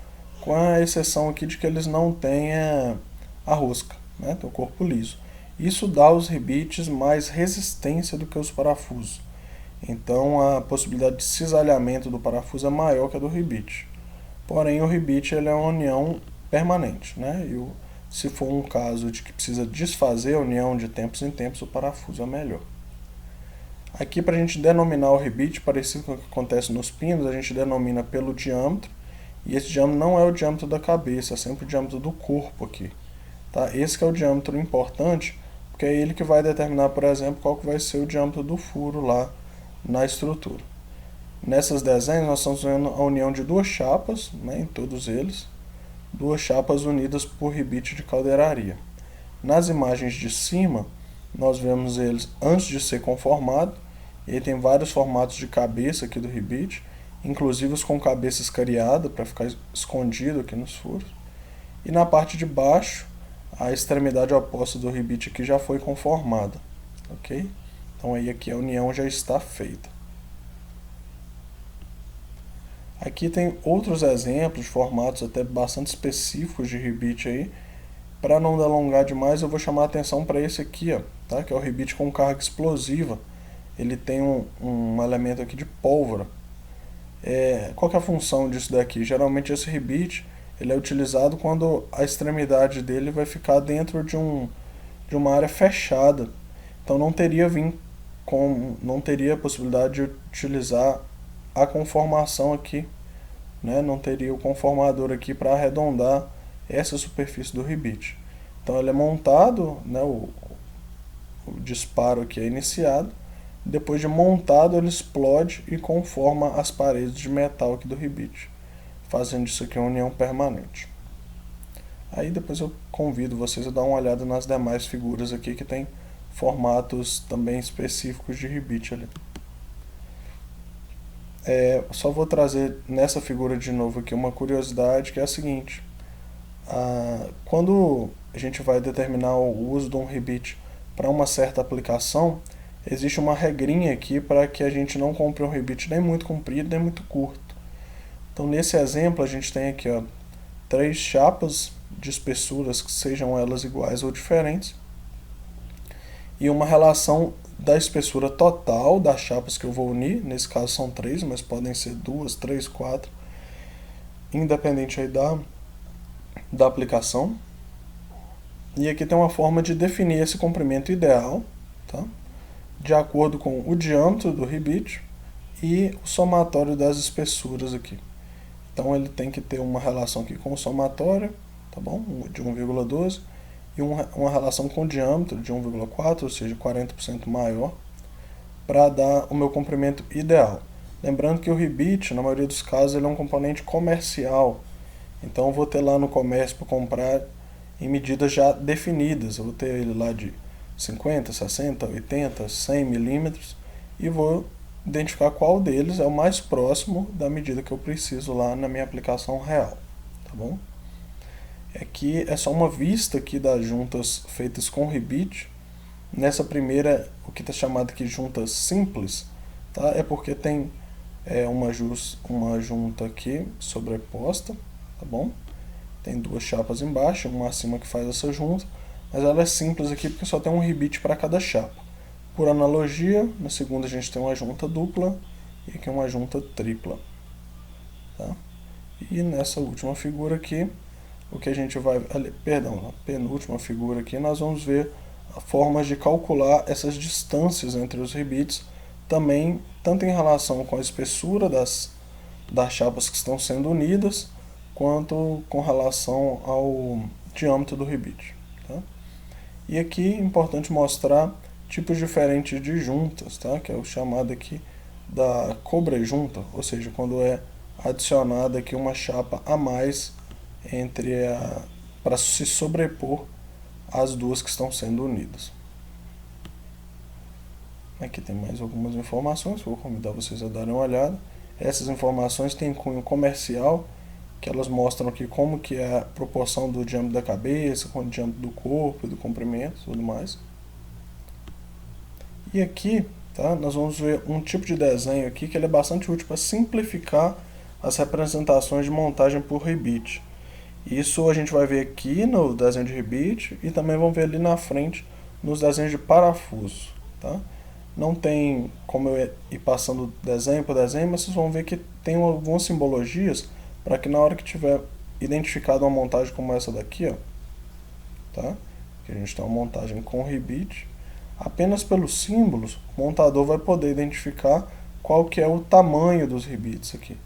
com a exceção aqui de que eles não têm a rosca, né? Tem o corpo liso. Isso dá aos rebites mais resistência do que os parafusos. Então a possibilidade de cisalhamento do parafuso é maior que a do rebite. Porém o rebite ele é uma união permanente, né? Se for um caso de que precisa desfazer a união de tempos em tempos, o parafuso é melhor. Aqui, para a gente denominar o rebite, parecido com o que acontece nos pinos, a gente denomina pelo diâmetro, e esse diâmetro não é o diâmetro da cabeça, é sempre o diâmetro do corpo aqui. Tá? Esse que é o diâmetro importante, porque é ele que vai determinar, por exemplo, qual que vai ser o diâmetro do furo lá na estrutura. Nessas desenhos, nós estamos vendo a união de duas chapas, né, em todos eles, duas chapas unidas por rebite de caldeiraria. Nas imagens de cima, nós vemos eles antes de ser conformado, e aí tem vários formatos de cabeça aqui do rebite, inclusive os com cabeça escariada para ficar escondido aqui nos furos. E na parte de baixo, a extremidade oposta do rebite aqui já foi conformada, ok? Então aí aqui a união já está feita. Aqui tem outros exemplos de formatos até bastante específicos de rebite aí. Para não delongar demais, eu vou chamar a atenção para esse aqui, ó, tá? Que é o rebite com carga explosiva. Ele tem um elemento aqui de pólvora. Qual que é a função disso daqui? Geralmente esse rebite ele é utilizado quando a extremidade dele vai ficar dentro de uma área fechada. Então não teria a possibilidade de utilizar a conformação aqui, né? Não teria o conformador aqui para arredondar essa superfície do rebite. Então ele é montado, né, o disparo aqui é iniciado, depois de montado ele explode e conforma as paredes de metal aqui do rebite, fazendo isso aqui uma união permanente. Aí depois eu convido vocês a dar uma olhada nas demais figuras aqui que tem formatos também específicos de rebite ali. Só vou trazer nessa figura de novo aqui uma curiosidade, que é a seguinte: quando a gente vai determinar o uso de um rebite para uma certa aplicação, existe uma regrinha aqui para que a gente não compre um rebite nem muito comprido nem muito curto. Então nesse exemplo a gente tem aqui, ó, 3 chapas de espessuras que sejam elas iguais ou diferentes e uma relação da espessura total das chapas que eu vou unir. Nesse caso são 3, mas podem ser 2, 3, 4, independente aí da aplicação. E aqui tem uma forma de definir esse comprimento ideal, tá? De acordo com o diâmetro do rebite e o somatório das espessuras aqui. Então ele tem que ter uma relação aqui com o somatório, tá bom? De 1,12 e uma relação com o diâmetro de 1,4, ou seja, 40% maior, para dar o meu comprimento ideal. Lembrando que o rebite, na maioria dos casos, ele é um componente comercial. Então eu vou ter lá no comércio para comprar em medidas já definidas. Eu vou ter ele lá de 50, 60, 80, 100 milímetros e vou identificar qual deles é o mais próximo da medida que eu preciso lá na minha aplicação real, tá bom? Aqui é só uma vista aqui das juntas feitas com rebite. Nessa primeira, o que está chamado aqui de junta simples, tá? É porque tem uma junta aqui sobreposta, tá bom? Tem 2 chapas embaixo, uma acima que faz essa junta, mas ela é simples aqui porque só tem um rebite para cada chapa. Por analogia, na segunda a gente tem uma junta dupla e aqui uma junta tripla, tá? E nessa última figura aqui, o que a gente vai, perdão, na penúltima figura aqui, nós vamos ver formas de calcular essas distâncias entre os rebites, também tanto em relação com a espessura das chapas que estão sendo unidas, quanto com relação ao diâmetro do rebite, tá? E aqui é importante mostrar tipos diferentes de juntas, tá? Que é o chamado aqui da cobrejunta, ou seja, quando é adicionada aqui uma chapa a mais para se sobrepor às duas que estão sendo unidas. Aqui tem mais algumas informações, vou convidar vocês a darem uma olhada. Essas informações têm cunho comercial, que elas mostram aqui como que é a proporção do diâmetro da cabeça com o diâmetro do corpo, do comprimento e tudo mais. E aqui, tá, nós vamos ver um tipo de desenho aqui que ele é bastante útil para simplificar as representações de montagem por rebite. Isso a gente vai ver aqui no desenho de rebite e também vamos ver ali na frente nos desenhos de parafuso, tá? Não tem como eu ir passando desenho por desenho, mas vocês vão ver que tem algumas simbologias para que na hora que tiver identificado uma montagem como essa daqui, ó, tá? Que a gente tem uma montagem com rebite, apenas pelos símbolos o montador vai poder identificar qual que é o tamanho dos rebites aqui.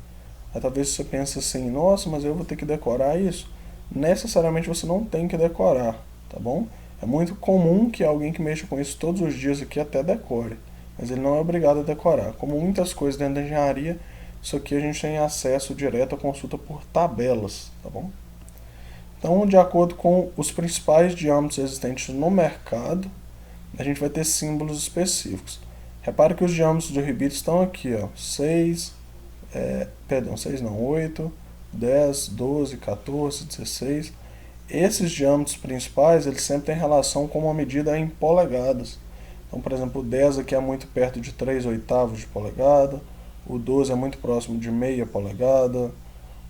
Aí talvez você pense assim, nossa, mas eu vou ter que decorar isso? Necessariamente você não tem que decorar, tá bom? É muito comum que alguém que mexa com isso todos os dias aqui até decore, mas ele não é obrigado a decorar. Como muitas coisas dentro da engenharia, isso aqui a gente tem acesso direto à consulta por tabelas, tá bom? Então, de acordo com os principais diâmetros existentes no mercado, a gente vai ter símbolos específicos. Repare que os diâmetros do rebite estão aqui, ó, 8, 10, 12, 14, 16. Esses diâmetros principais, eles sempre têm relação com uma medida em polegadas. Então, por exemplo, o 10 aqui é muito perto de 3 oitavos de polegada, o 12 é muito próximo de meia polegada,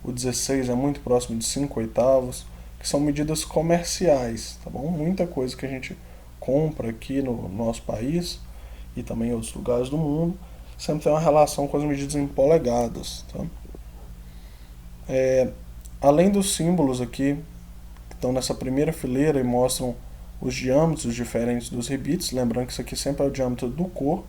o 16 é muito próximo de 5 oitavos, que são medidas comerciais, tá bom? Muita coisa que a gente compra aqui no nosso país e também em outros lugares do mundo sempre tem uma relação com as medidas em polegadas, tá? É, além dos símbolos aqui que estão nessa primeira fileira e mostram os diâmetros diferentes dos ribites, lembrando que isso aqui sempre é o diâmetro do corpo,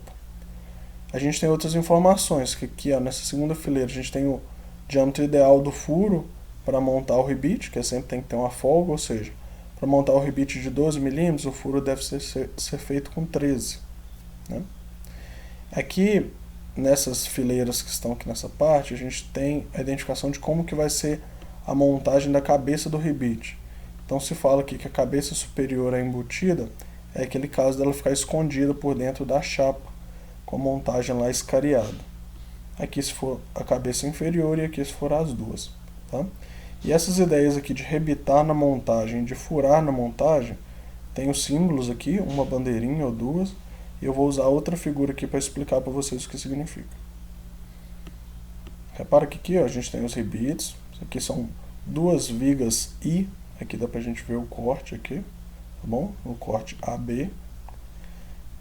a gente tem outras informações, que aqui ó, nessa segunda fileira a gente tem o diâmetro ideal do furo para montar o ribite, que sempre tem que ter uma folga, ou seja, para montar o ribite de 12 milímetros, o furo deve ser feito com 13. Né? Aqui, nessas fileiras que estão aqui nessa parte, a gente tem a identificação de como que vai ser a montagem da cabeça do ribite. Então se fala aqui que a cabeça superior é embutida, é aquele caso dela ficar escondida por dentro da chapa, com a montagem lá escariada. Aqui se for a cabeça inferior e aqui se for as duas. Tá? E essas ideias aqui de rebitar na montagem, de furar na montagem, tem os símbolos aqui, uma bandeirinha ou duas, e eu vou usar outra figura aqui para explicar para vocês o que significa. Repara que aqui ó, a gente tem os ribites, isso aqui são duas vigas I, aqui dá pra gente ver o corte aqui, tá bom? O corte AB.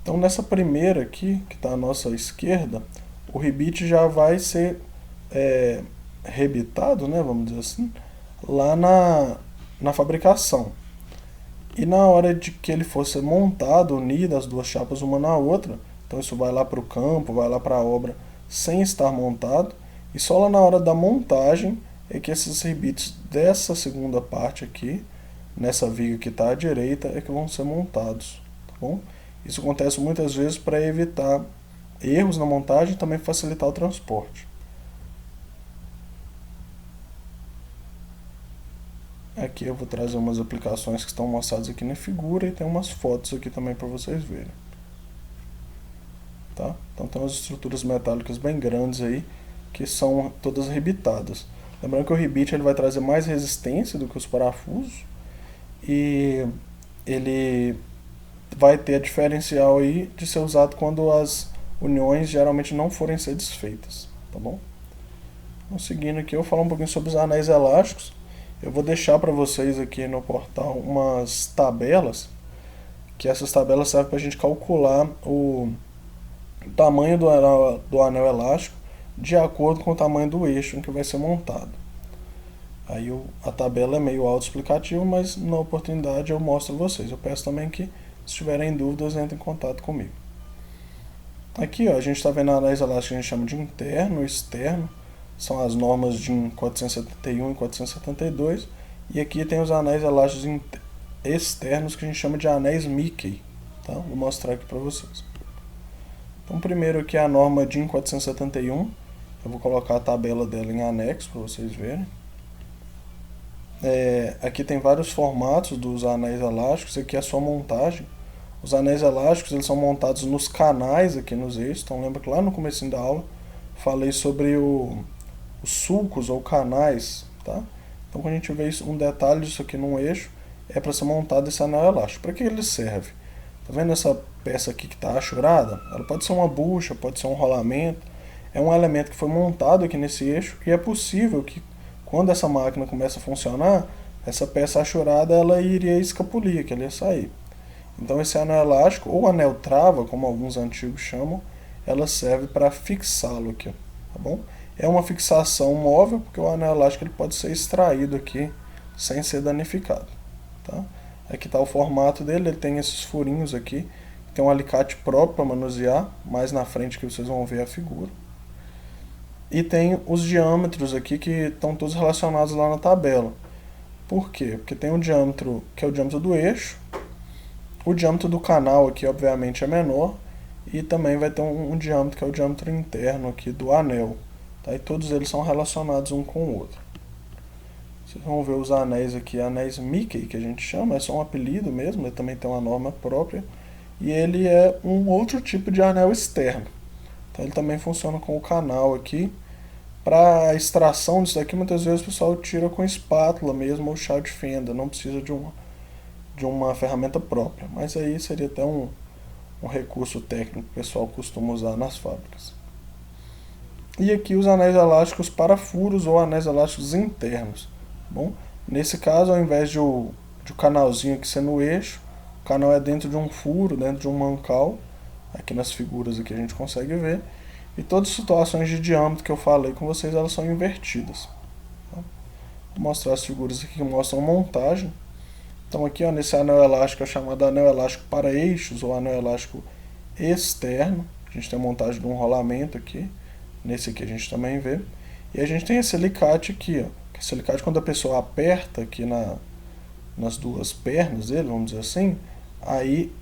Então nessa primeira aqui, que está à nossa esquerda, o ribite já vai ser rebitado, né, vamos dizer assim, lá na fabricação. E na hora de que ele fosse montado, unido as duas chapas uma na outra, então isso vai lá para o campo, vai lá para a obra sem estar montado, e só lá na hora da montagem é que esses ribites dessa segunda parte aqui, nessa viga que está à direita, é que vão ser montados, tá bom? Isso acontece muitas vezes para evitar erros na montagem e também facilitar o transporte. Aqui eu vou trazer umas aplicações que estão mostradas aqui na figura e tem umas fotos aqui também para vocês verem. Tá? Então tem umas estruturas metálicas bem grandes aí que são todas rebitadas. Lembrando que o ribite ele vai trazer mais resistência do que os parafusos e ele vai ter a diferencial aí de ser usado quando as uniões geralmente não forem ser desfeitas, tá bom? Então, seguindo aqui, eu vou falar um pouquinho sobre os anéis elásticos. Eu vou deixar para vocês aqui no portal umas tabelas, que essas tabelas servem para a gente calcular o tamanho do anel elástico de acordo com o tamanho do eixo em que vai ser montado. Aí a tabela é meio autoexplicativa, mas na oportunidade eu mostro a vocês. Eu peço também que, se tiverem dúvidas, entrem em contato comigo. Aqui ó, a gente está vendo anéis elásticos que a gente chama de interno e externo, são as normas de 471 e 472, e aqui tem os anéis elásticos externos que a gente chama de anéis Mickey. Tá? Vou mostrar aqui para vocês. Então primeiro aqui é a norma DIN 471, eu vou colocar a tabela dela em anexo para vocês verem. Aqui tem vários formatos dos anéis elásticos, aqui é a sua montagem. Os anéis elásticos eles são montados nos canais aqui nos eixos, então lembra que lá no começo da aula falei sobre os sulcos ou canais, tá? Então quando a gente vê um detalhe disso aqui num eixo, é para ser montado esse anel elástico. Para que ele serve? Tá vendo essa peça aqui que está achurada? Ela pode ser uma bucha, pode ser um rolamento, é um elemento que foi montado aqui nesse eixo e é possível que quando essa máquina começa a funcionar, essa peça achurada ela iria escapulir, que ela ia sair. Então esse anel elástico, ou anel trava, como alguns antigos chamam, ela serve para fixá-lo aqui, tá bom? É uma fixação móvel, porque o anel elástico ele pode ser extraído aqui sem ser danificado, tá? Aqui está o formato dele, ele tem esses furinhos aqui, tem um alicate próprio para manusear, mais na frente que vocês vão ver a figura. E tem os diâmetros aqui que estão todos relacionados lá na tabela. Por quê? Porque tem um diâmetro que é o diâmetro do eixo, o diâmetro do canal aqui obviamente é menor, e também vai ter um diâmetro que é o diâmetro interno aqui do anel. Tá? E todos eles são relacionados um com o outro. Vocês vão ver os anéis aqui, anéis Mickey que a gente chama, é só um apelido mesmo, ele também tem uma norma própria, e ele é um outro tipo de anel externo. Então ele também funciona com o canal aqui, Para a extração disso daqui, muitas vezes o pessoal tira com espátula mesmo ou chá de fenda, não precisa de uma ferramenta própria. Mas aí seria até um recurso técnico que o pessoal costuma usar nas fábricas. E aqui os anéis elásticos para furos ou anéis elásticos internos. Bom, nesse caso, ao invés de o canalzinho aqui ser no eixo, o canal é dentro de um furo, dentro de um mancal. Aqui nas figuras aqui a gente consegue ver. E todas as situações de diâmetro que eu falei com vocês, elas são invertidas. Tá? Vou mostrar as figuras aqui que mostram montagem. Então aqui, ó, nesse anel elástico é chamado anel elástico para eixos ou anel elástico externo. A gente tem a montagem de um rolamento aqui. Nesse aqui a gente também vê. E a gente tem esse alicate aqui, ó. Esse alicate, quando a pessoa aperta aqui nas duas pernas dele, vamos dizer assim, aí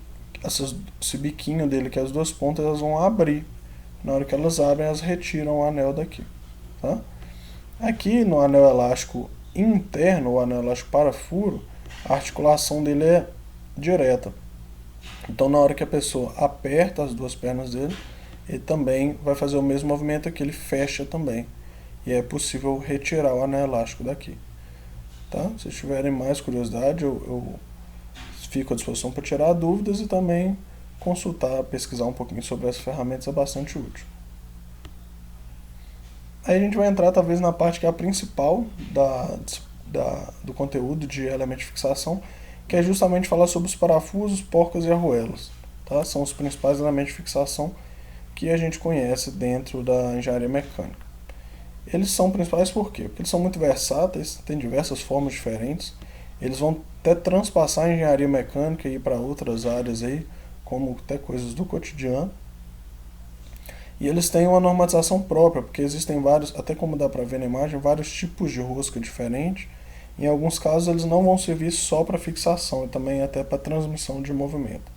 esse biquinho dele, que é as duas pontas, elas vão abrir. Na hora que elas abrem, elas retiram o anel daqui. Tá? Aqui no anel elástico interno, o anel elástico para furo, a articulação dele é direta. Então na hora que a pessoa aperta as duas pernas dele, ele também vai fazer o mesmo movimento aqui, ele fecha também. E é possível retirar o anel elástico daqui. Tá? Se tiverem mais curiosidade, eu fico à disposição para tirar dúvidas e também consultar, pesquisar um pouquinho sobre essas ferramentas, é bastante útil. Aí a gente vai entrar talvez na parte que é a principal do conteúdo de elemento de fixação, que é justamente falar sobre os parafusos, porcas e arruelas. Tá? São os principais elementos de fixação que a gente conhece dentro da engenharia mecânica. Eles são principais por quê? Porque eles são muito versáteis, têm diversas formas diferentes, eles vão até transpassar a engenharia mecânica e ir para outras áreas aí, como até coisas do cotidiano. E eles têm uma normatização própria, porque existem vários, até como dá para ver na imagem, vários tipos de rosca diferentes. Em alguns casos eles não vão servir só para fixação, e também até para transmissão de movimento.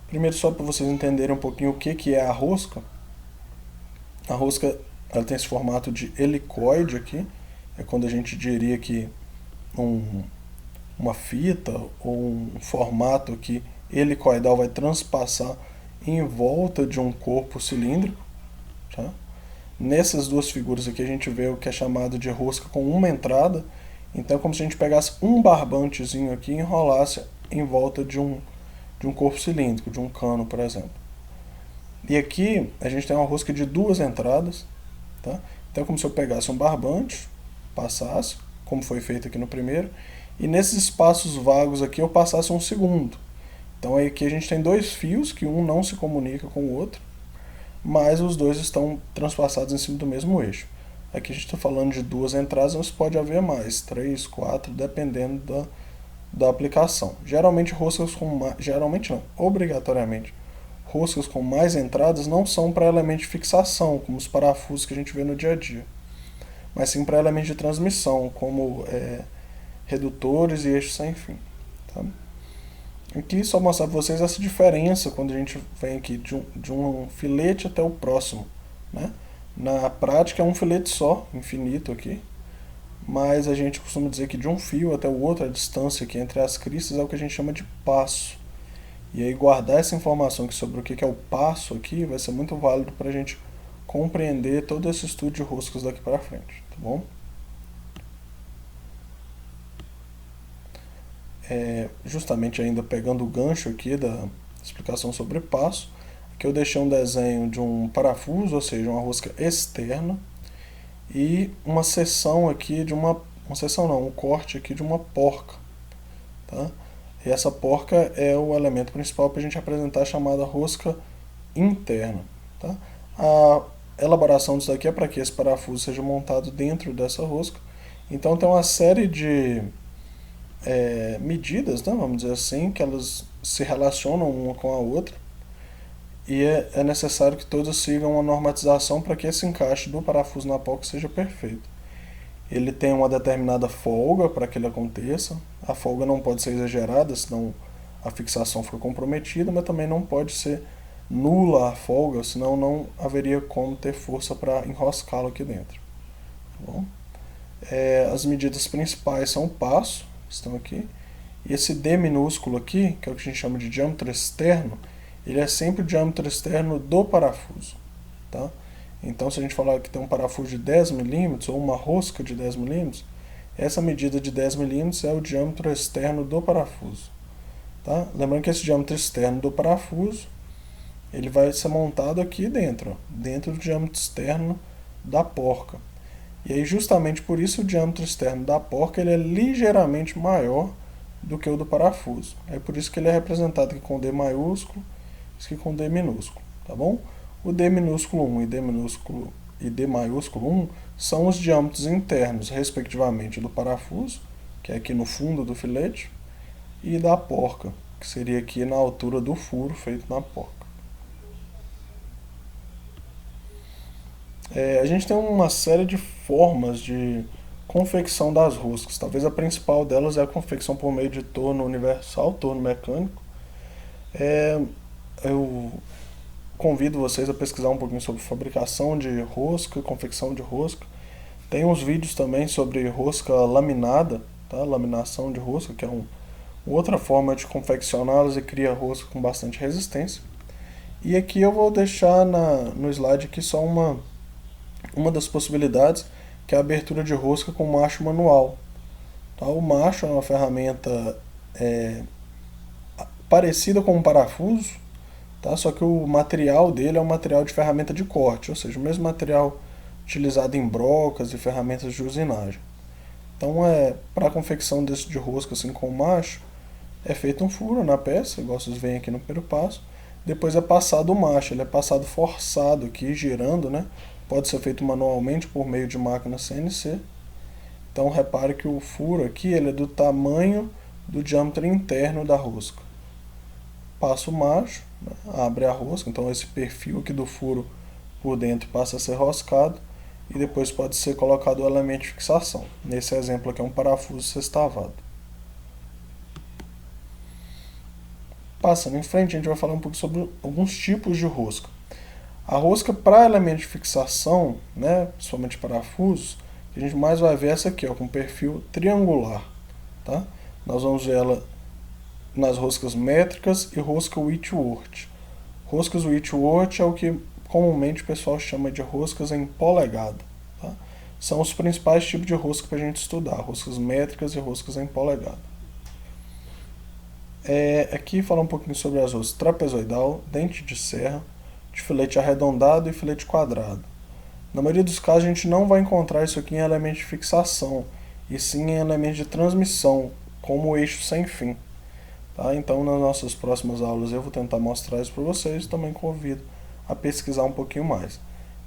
Primeiro, só para vocês entenderem um pouquinho o que é a rosca. A rosca, ela tem esse formato de helicoide aqui, é quando a gente diria que uma fita ou um formato aqui helicoidal vai transpassar em volta de um corpo cilíndrico. Tá? Nessas duas figuras aqui a gente vê o que é chamado de rosca com uma entrada. Então é como se a gente pegasse um barbantezinho aqui e enrolasse em volta de um corpo cilíndrico, de um cano, por exemplo. E aqui a gente tem uma rosca de duas entradas. Tá? Então é como se eu pegasse um barbante, passasse, como foi feito aqui no primeiro, e nesses espaços vagos aqui eu passasse um segundo. Então aí aqui a gente tem dois fios, que um não se comunica com o outro, mas os dois estão transpassados em cima do mesmo eixo. Aqui a gente está falando de duas entradas, mas pode haver mais, 3, 4, dependendo da aplicação. Geralmente roscas com mais, geralmente não, obrigatoriamente, roscas com mais entradas não são para elementos de fixação, como os parafusos que a gente vê no dia a dia, mas sim para elementos de transmissão, como redutores e eixos sem fim. Tá? Aqui só mostrar para vocês essa diferença quando a gente vem aqui de um filete até o próximo. Né? Na prática é um filete só, infinito aqui, mas a gente costuma dizer que de um fio até o outro, a distância aqui entre as cristas é o que a gente chama de passo. E aí guardar essa informação aqui sobre o que é o passo aqui vai ser muito válido para a gente compreender todo esse estudo de roscas daqui para frente, tá bom? Justamente ainda pegando o gancho aqui da explicação sobre passo, aqui eu deixei um desenho de um parafuso, ou seja, uma rosca externa, e uma seção aqui de uma seção não, um corte aqui de uma porca. Tá? E essa porca é o elemento principal para a gente apresentar, chamada rosca interna. Tá? A elaboração disso aqui é para que esse parafuso seja montado dentro dessa rosca. Então tem uma série de medidas, né, vamos dizer assim, que elas se relacionam uma com a outra, e é necessário que todas sigam uma normatização para que esse encaixe do parafuso na porca seja perfeito. Ele tem uma determinada folga para que ele aconteça. A folga não pode ser exagerada, senão a fixação fica comprometida, mas também não pode ser nula a folga, senão não haveria como ter força para enroscá-lo aqui dentro. Tá bom? As medidas principais são o passo, que estão aqui, e esse D minúsculo aqui, que é o que a gente chama de diâmetro externo, ele é sempre o diâmetro externo do parafuso. tá? Então, se a gente falar que tem um parafuso de 10 milímetros ou uma rosca de 10 milímetros, essa medida de 10 milímetros é o diâmetro externo do parafuso, tá? Lembrando que esse diâmetro externo do parafuso ele vai ser montado aqui dentro, ó, dentro do diâmetro externo da porca. E aí, justamente por isso, o diâmetro externo da porca ele é ligeiramente maior do que o do parafuso. É por isso que ele é representado aqui com D maiúsculo, isso aqui com D minúsculo, tá bom? O D minúsculo 1 e D maiúsculo 1 são os diâmetros internos, respectivamente, do parafuso, que é aqui no fundo do filete, e da porca, que seria aqui na altura do furo feito na porca. A gente tem uma série de formas de confecção das roscas. Talvez a principal delas é a confecção por meio de torno universal, torno mecânico. Eu convido vocês a pesquisar um pouquinho sobre fabricação de rosca, confecção de rosca. Tem uns vídeos também sobre rosca laminada, tá? Laminação de rosca, que é outra forma de confeccioná-las e cria rosca com bastante resistência. E aqui eu vou deixar no slide aqui só uma das possibilidades, que é a abertura de rosca com macho manual. Tá? O macho é uma ferramenta parecida com um parafuso, tá? Só que o material dele é um material de ferramenta de corte, ou seja, o mesmo material utilizado em brocas e ferramentas de usinagem. Então, para a confecção desse de rosca assim com macho, é feito um furo na peça, igual vocês veem aqui no primeiro passo. Depois é passado o macho, ele é passado forçado aqui, girando, né? Pode ser feito manualmente por meio de máquina CNC. Então repare que o furo aqui ele é do tamanho do diâmetro interno da rosca. Passa o macho, né? Abre a rosca, então esse perfil aqui do furo por dentro passa a ser roscado e depois pode ser colocado o elemento de fixação. Nesse exemplo aqui é um parafuso sextavado. Passando em frente, a gente vai falar um pouco sobre alguns tipos de rosca. A rosca para elemento de fixação, né, principalmente parafusos, a gente mais vai ver essa aqui, ó, com perfil triangular. Tá? Nós vamos ver ela nas roscas métricas e rosca Whitworth. Roscas Whitworth é o que comumente o pessoal chama de roscas em polegada. Tá? São os principais tipos de rosca para a gente estudar, roscas métricas e roscas em polegada. Aqui falar um pouquinho sobre as roscas trapezoidal, dente de serra, de filete arredondado e filete quadrado. Na maioria dos casos a gente não vai encontrar isso aqui em elemento de fixação, e sim em elemento de transmissão, como o eixo sem fim. Tá? Então nas nossas próximas aulas eu vou tentar mostrar isso para vocês e também convido a pesquisar um pouquinho mais.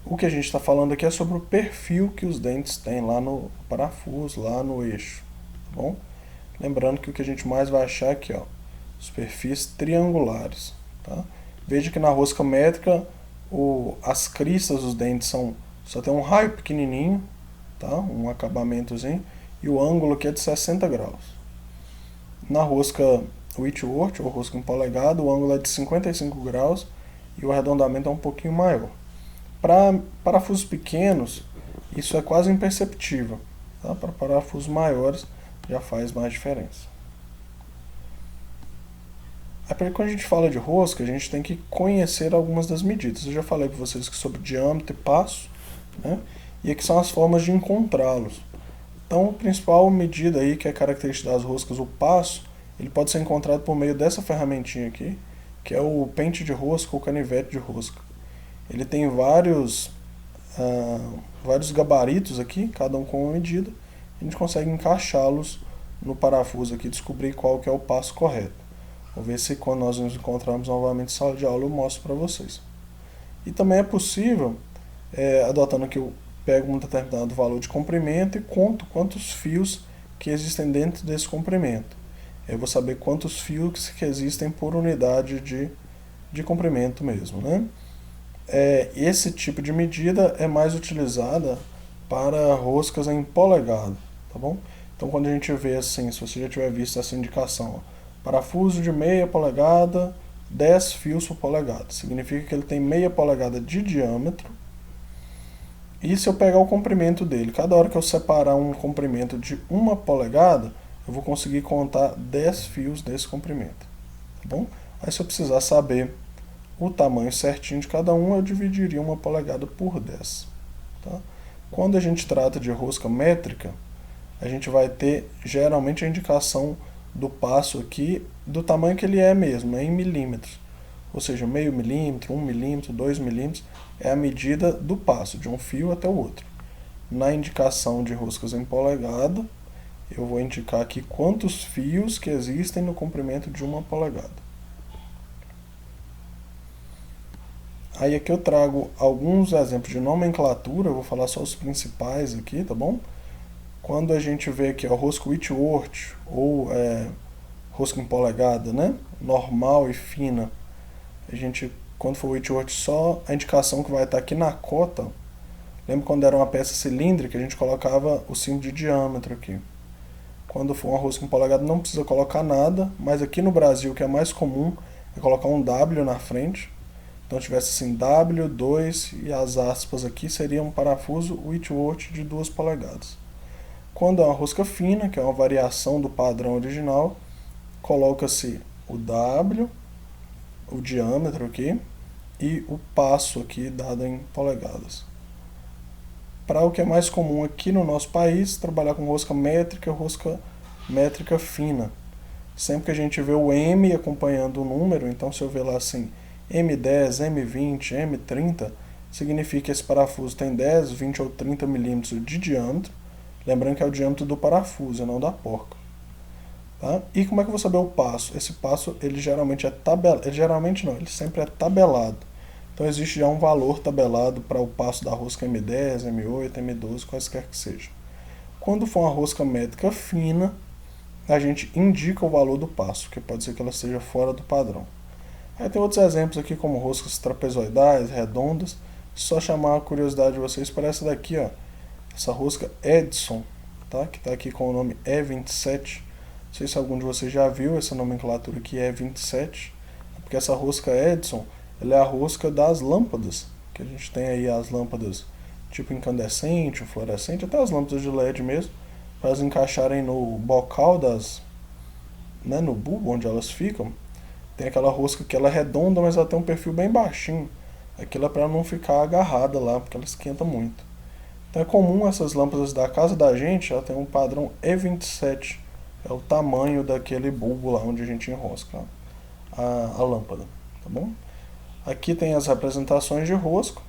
O que a gente está falando aqui é sobre o perfil que os dentes têm lá no parafuso, lá no eixo. Tá bom? Lembrando que o que a gente mais vai achar aqui, ó, os perfis triangulares. Tá? Veja que na rosca métrica as cristas dos dentes só tem um raio pequenininho, tá? Um acabamentozinho, e o ângulo aqui é de 60 graus. Na rosca Whitworth, ou rosca em polegada, o ângulo é de 55 graus e o arredondamento é um pouquinho maior. Para parafusos pequenos, isso é quase imperceptível. Tá? Para parafusos maiores, já faz mais diferença. Quando a gente fala de rosca, a gente tem que conhecer algumas das medidas. Eu já falei para vocês sobre diâmetro e passo, né? E aqui são as formas de encontrá-los. Então, a principal medida aí que é característica das roscas, o passo, ele pode ser encontrado por meio dessa ferramentinha aqui, que é o pente de rosca ou canivete de rosca. Ele tem vários gabaritos aqui, cada um com uma medida. A gente consegue encaixá-los no parafuso aqui e descobrir qual que é o passo correto. Vou ver se quando nós nos encontrarmos novamente em sala de aula eu mostro para vocês. E também é possível, adotando que eu pego um determinado valor de comprimento e conto quantos fios que existem dentro desse comprimento. Eu vou saber quantos fios que existem por unidade de comprimento mesmo, né? Esse tipo de medida é mais utilizada para roscas em polegada, tá bom? Então quando a gente vê assim, se você já tiver visto essa indicação, ó, parafuso de meia polegada, 10 fios por polegada. Significa que ele tem meia polegada de diâmetro. E se eu pegar o comprimento dele, cada hora que eu separar um comprimento de 1 polegada, eu vou conseguir contar 10 fios desse comprimento. Tá bom? Aí se eu precisar saber o tamanho certinho de cada um, eu dividiria 1 polegada por 10. Tá? Quando a gente trata de rosca métrica, a gente vai ter geralmente a indicação do passo aqui do tamanho que ele é mesmo, é em milímetros. Ou seja, meio milímetro, 1 milímetro, 2 milímetros é a medida do passo, de um fio até o outro. Na indicação de roscas em polegada, eu vou indicar aqui quantos fios que existem no comprimento de 1 polegada. Aí aqui eu trago alguns exemplos de nomenclatura, eu vou falar só os principais aqui, tá bom? Quando a gente vê aqui a rosca Whitworth, ou rosca em polegada, né? Normal e fina, a gente, quando for Whitworth, só a indicação que vai estar aqui na cota. Lembra quando era uma peça cilíndrica, a gente colocava o símbolo de diâmetro aqui. Quando for uma rosca em polegada não precisa colocar nada, mas aqui no Brasil o que é mais comum é colocar um W na frente. Então tivesse assim W2 e as aspas aqui seria um parafuso Whitworth de 2 polegadas. Quando é uma rosca fina, que é uma variação do padrão original, coloca-se o W, o diâmetro aqui e o passo aqui dado em polegadas. Para o que é mais comum aqui no nosso país, trabalhar com rosca métrica fina. Sempre que a gente vê o M acompanhando o número, então se eu ver lá assim M10, M20, M30, significa que esse parafuso tem 10, 20 ou 30 milímetros de diâmetro. Lembrando que é o diâmetro do parafuso, não da porca. Tá? E como é que eu vou saber o passo? Esse passo ele geralmente é tabelado. Ele sempre é tabelado. Então existe já um valor tabelado para o passo da rosca M10, M8, M12, quaisquer que seja. Quando for uma rosca métrica fina, a gente indica o valor do passo, que pode ser que ela esteja fora do padrão. Aí tem outros exemplos aqui, como roscas trapezoidais, redondas. Só chamar a curiosidade de vocês para essa daqui, ó. Essa rosca Edison, tá? Que está aqui com o nome E27. Não sei se algum de vocês já viu essa nomenclatura aqui, E27. Porque essa rosca Edison, ela é a rosca das lâmpadas. Que a gente tem aí as lâmpadas tipo incandescente, fluorescente, até as lâmpadas de LED mesmo, para elas encaixarem no bocal né, no bulbo onde elas ficam. Tem aquela rosca que ela é redonda, mas ela tem um perfil bem baixinho. Aquilo é para não ficar agarrada lá, porque ela esquenta muito. Então é comum essas lâmpadas da casa da gente, ela tem um padrão E27. É o tamanho daquele bulbo lá onde a gente enrosca a lâmpada, tá bom? Aqui tem as representações de rosca.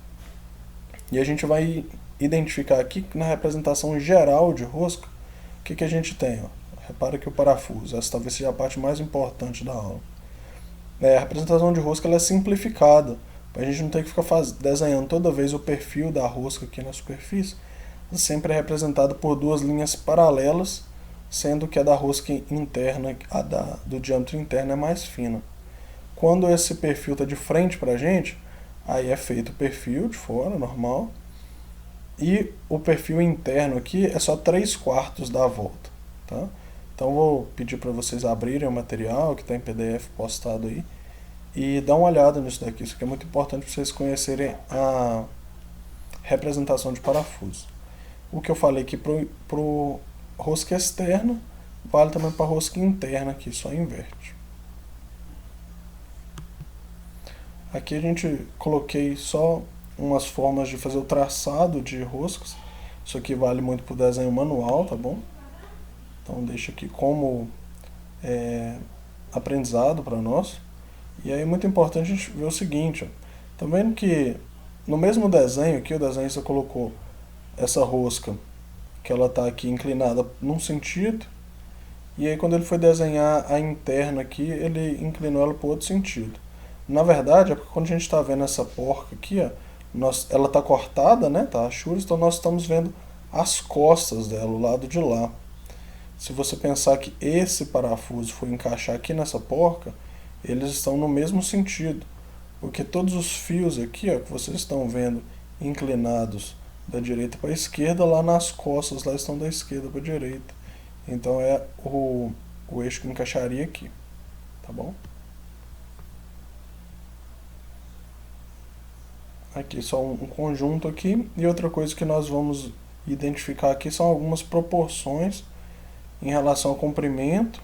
E a gente vai identificar aqui na representação geral de rosca, o que a gente tem? Ó? Repara que o parafuso, essa talvez seja a parte mais importante da aula. A representação de rosca ela é simplificada, para a gente não ter que ficar desenhando toda vez o perfil da rosca aqui na superfície. Ela sempre é representada por duas linhas paralelas, sendo que a da rosca interna, do diâmetro interno é mais fina. Quando esse perfil está de frente para a gente, aí é feito o perfil de fora, normal, e o perfil interno aqui é só 3/4 da volta. Tá? Então vou pedir para vocês abrirem o material que está em PDF postado aí e dar uma olhada nisso daqui. Isso aqui é muito importante para vocês conhecerem a representação de parafuso. O que eu falei aqui para rosca externa vale também para rosca interna, aqui só inverte. Aqui a gente coloquei só umas formas de fazer o traçado de roscas. Isso aqui vale muito para o desenho manual, tá bom? Então deixa aqui como aprendizado para nós. E aí é muito importante a gente ver o seguinte, ó. Tá vendo que no mesmo desenho aqui, o desenhista colocou essa rosca, que ela está aqui inclinada num sentido, e aí quando ele foi desenhar a interna aqui, ele inclinou ela para o outro sentido. Na verdade, é porque quando a gente está vendo essa porca aqui, ó, ela está cortada, né? Tá churros, então nós estamos vendo as costas dela, o lado de lá. Se você pensar que esse parafuso foi encaixar aqui nessa porca, eles estão no mesmo sentido, porque todos os fios aqui, ó, que vocês estão vendo inclinados da direita para a esquerda, lá nas costas lá estão da esquerda para a direita. Então é o eixo que encaixaria aqui, tá bom? Aqui só um conjunto aqui, e outra coisa que nós vamos identificar aqui são algumas proporções em relação ao comprimento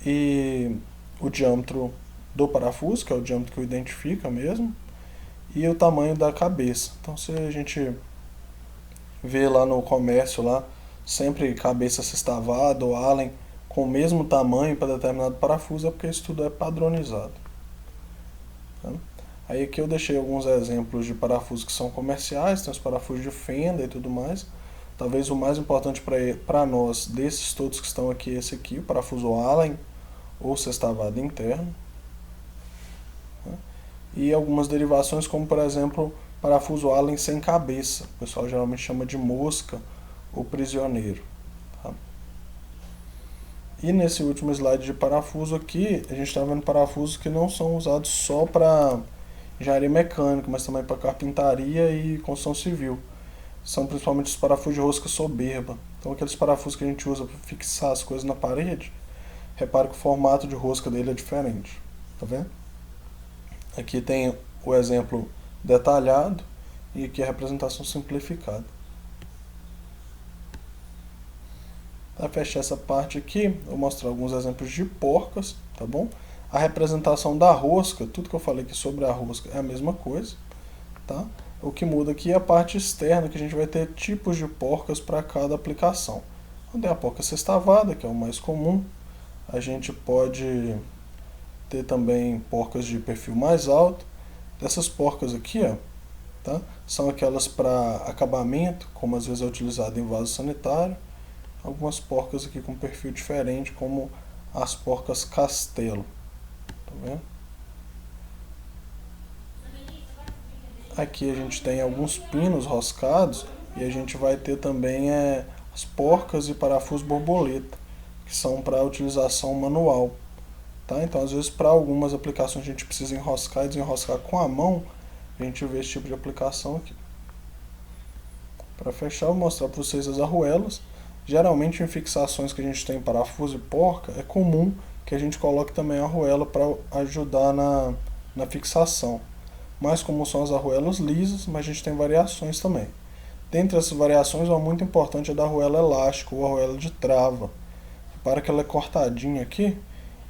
e o diâmetro do parafuso, que é o diâmetro que o identifica mesmo, e o tamanho da cabeça. Então, se a gente vê lá no comércio, lá, sempre cabeça sextavada ou Allen com o mesmo tamanho para determinado parafuso, é porque isso tudo é padronizado. Tá? Aí aqui eu deixei alguns exemplos de parafusos que são comerciais, tem os parafusos de fenda e tudo mais. Talvez o mais importante para nós, desses todos que estão aqui, esse aqui, o parafuso Allen ou sextavado interno. Tá? E algumas derivações, como por exemplo, parafuso Allen sem cabeça. O pessoal geralmente chama de mosca ou prisioneiro. Tá? E nesse último slide de parafuso aqui, a gente está vendo parafusos que não são usados só para engenharia mecânica, mas também para carpintaria e construção civil. São principalmente os parafusos de rosca soberba. Então aqueles parafusos que a gente usa para fixar as coisas na parede, repare que o formato de rosca dele é diferente. Tá vendo? Aqui tem o exemplo detalhado e aqui a representação simplificada. Para fechar essa parte aqui, eu vou mostrar alguns exemplos de porcas, tá bom? A representação da rosca, tudo que eu falei aqui sobre a rosca é a mesma coisa, tá? O que muda aqui é a parte externa, que a gente vai ter tipos de porcas para cada aplicação. Então, tem a porca sextavada, que é o mais comum. A gente pode ter também porcas de perfil mais alto. Dessas porcas aqui, ó, tá? São aquelas para acabamento, como às vezes é utilizado em vaso sanitário. Algumas porcas aqui com perfil diferente, como as porcas castelo. Tá vendo? Aqui a gente tem alguns pinos roscados e a gente vai ter também as porcas e parafusos borboleta, que são para utilização manual. Tá? Então, às vezes, para algumas aplicações a gente precisa enroscar e desenroscar com a mão, a gente vê esse tipo de aplicação aqui. Para fechar, eu vou mostrar para vocês as arruelas. Geralmente, em fixações que a gente tem em parafuso e porca, é comum que a gente coloque também a arruela para ajudar na fixação. Mais comum são as arruelas lisas, mas a gente tem variações também. Dentre essas variações, uma muito importante é da arruela elástica ou arruela de trava. Repara que ela é cortadinha aqui,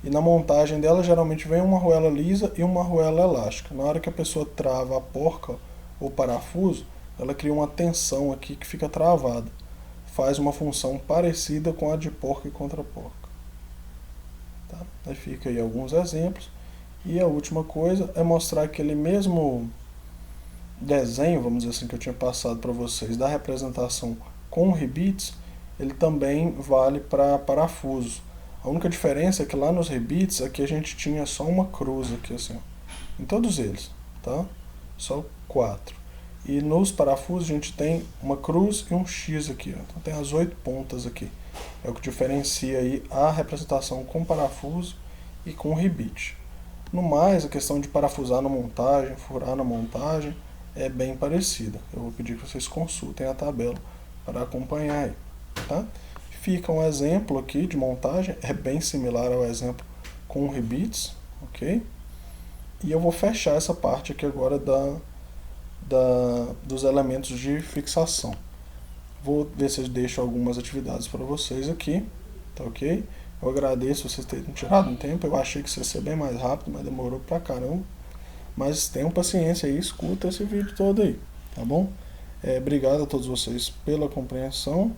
e na montagem dela geralmente vem uma arruela lisa e uma arruela elástica. Na hora que a pessoa trava a porca ou parafuso, ela cria uma tensão aqui que fica travada. Faz uma função parecida com a de porca e contra-porca. Tá? Aí fica aí alguns exemplos. E a última coisa é mostrar aquele mesmo desenho, vamos dizer assim, que eu tinha passado para vocês, da representação com rebites, ele também vale para parafusos. A única diferença é que lá nos rebites, aqui a gente tinha só uma cruz aqui assim, ó, em todos eles, tá? Só 4. E nos parafusos a gente tem uma cruz e um X aqui, ó. Então tem as 8 pontas aqui. É o que diferencia aí a representação com parafuso e com rebite. No mais, a questão de parafusar na montagem, furar na montagem, é bem parecida. Eu vou pedir que vocês consultem a tabela para acompanhar aí, tá? Fica um exemplo aqui de montagem, é bem similar ao exemplo com rebites, ok? E eu vou fechar essa parte aqui agora dos elementos de fixação. Vou ver se eu deixo algumas atividades para vocês aqui, tá ok? Eu agradeço vocês terem tirado um tempo, eu achei que isso ia ser bem mais rápido, mas demorou pra caramba. Mas tenham paciência aí, escuta esse vídeo todo aí, tá bom? Obrigado a todos vocês pela compreensão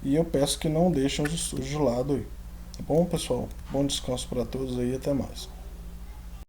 e eu peço que não deixem os estudos de lado aí. Tá bom, pessoal? Bom descanso para todos aí e até mais.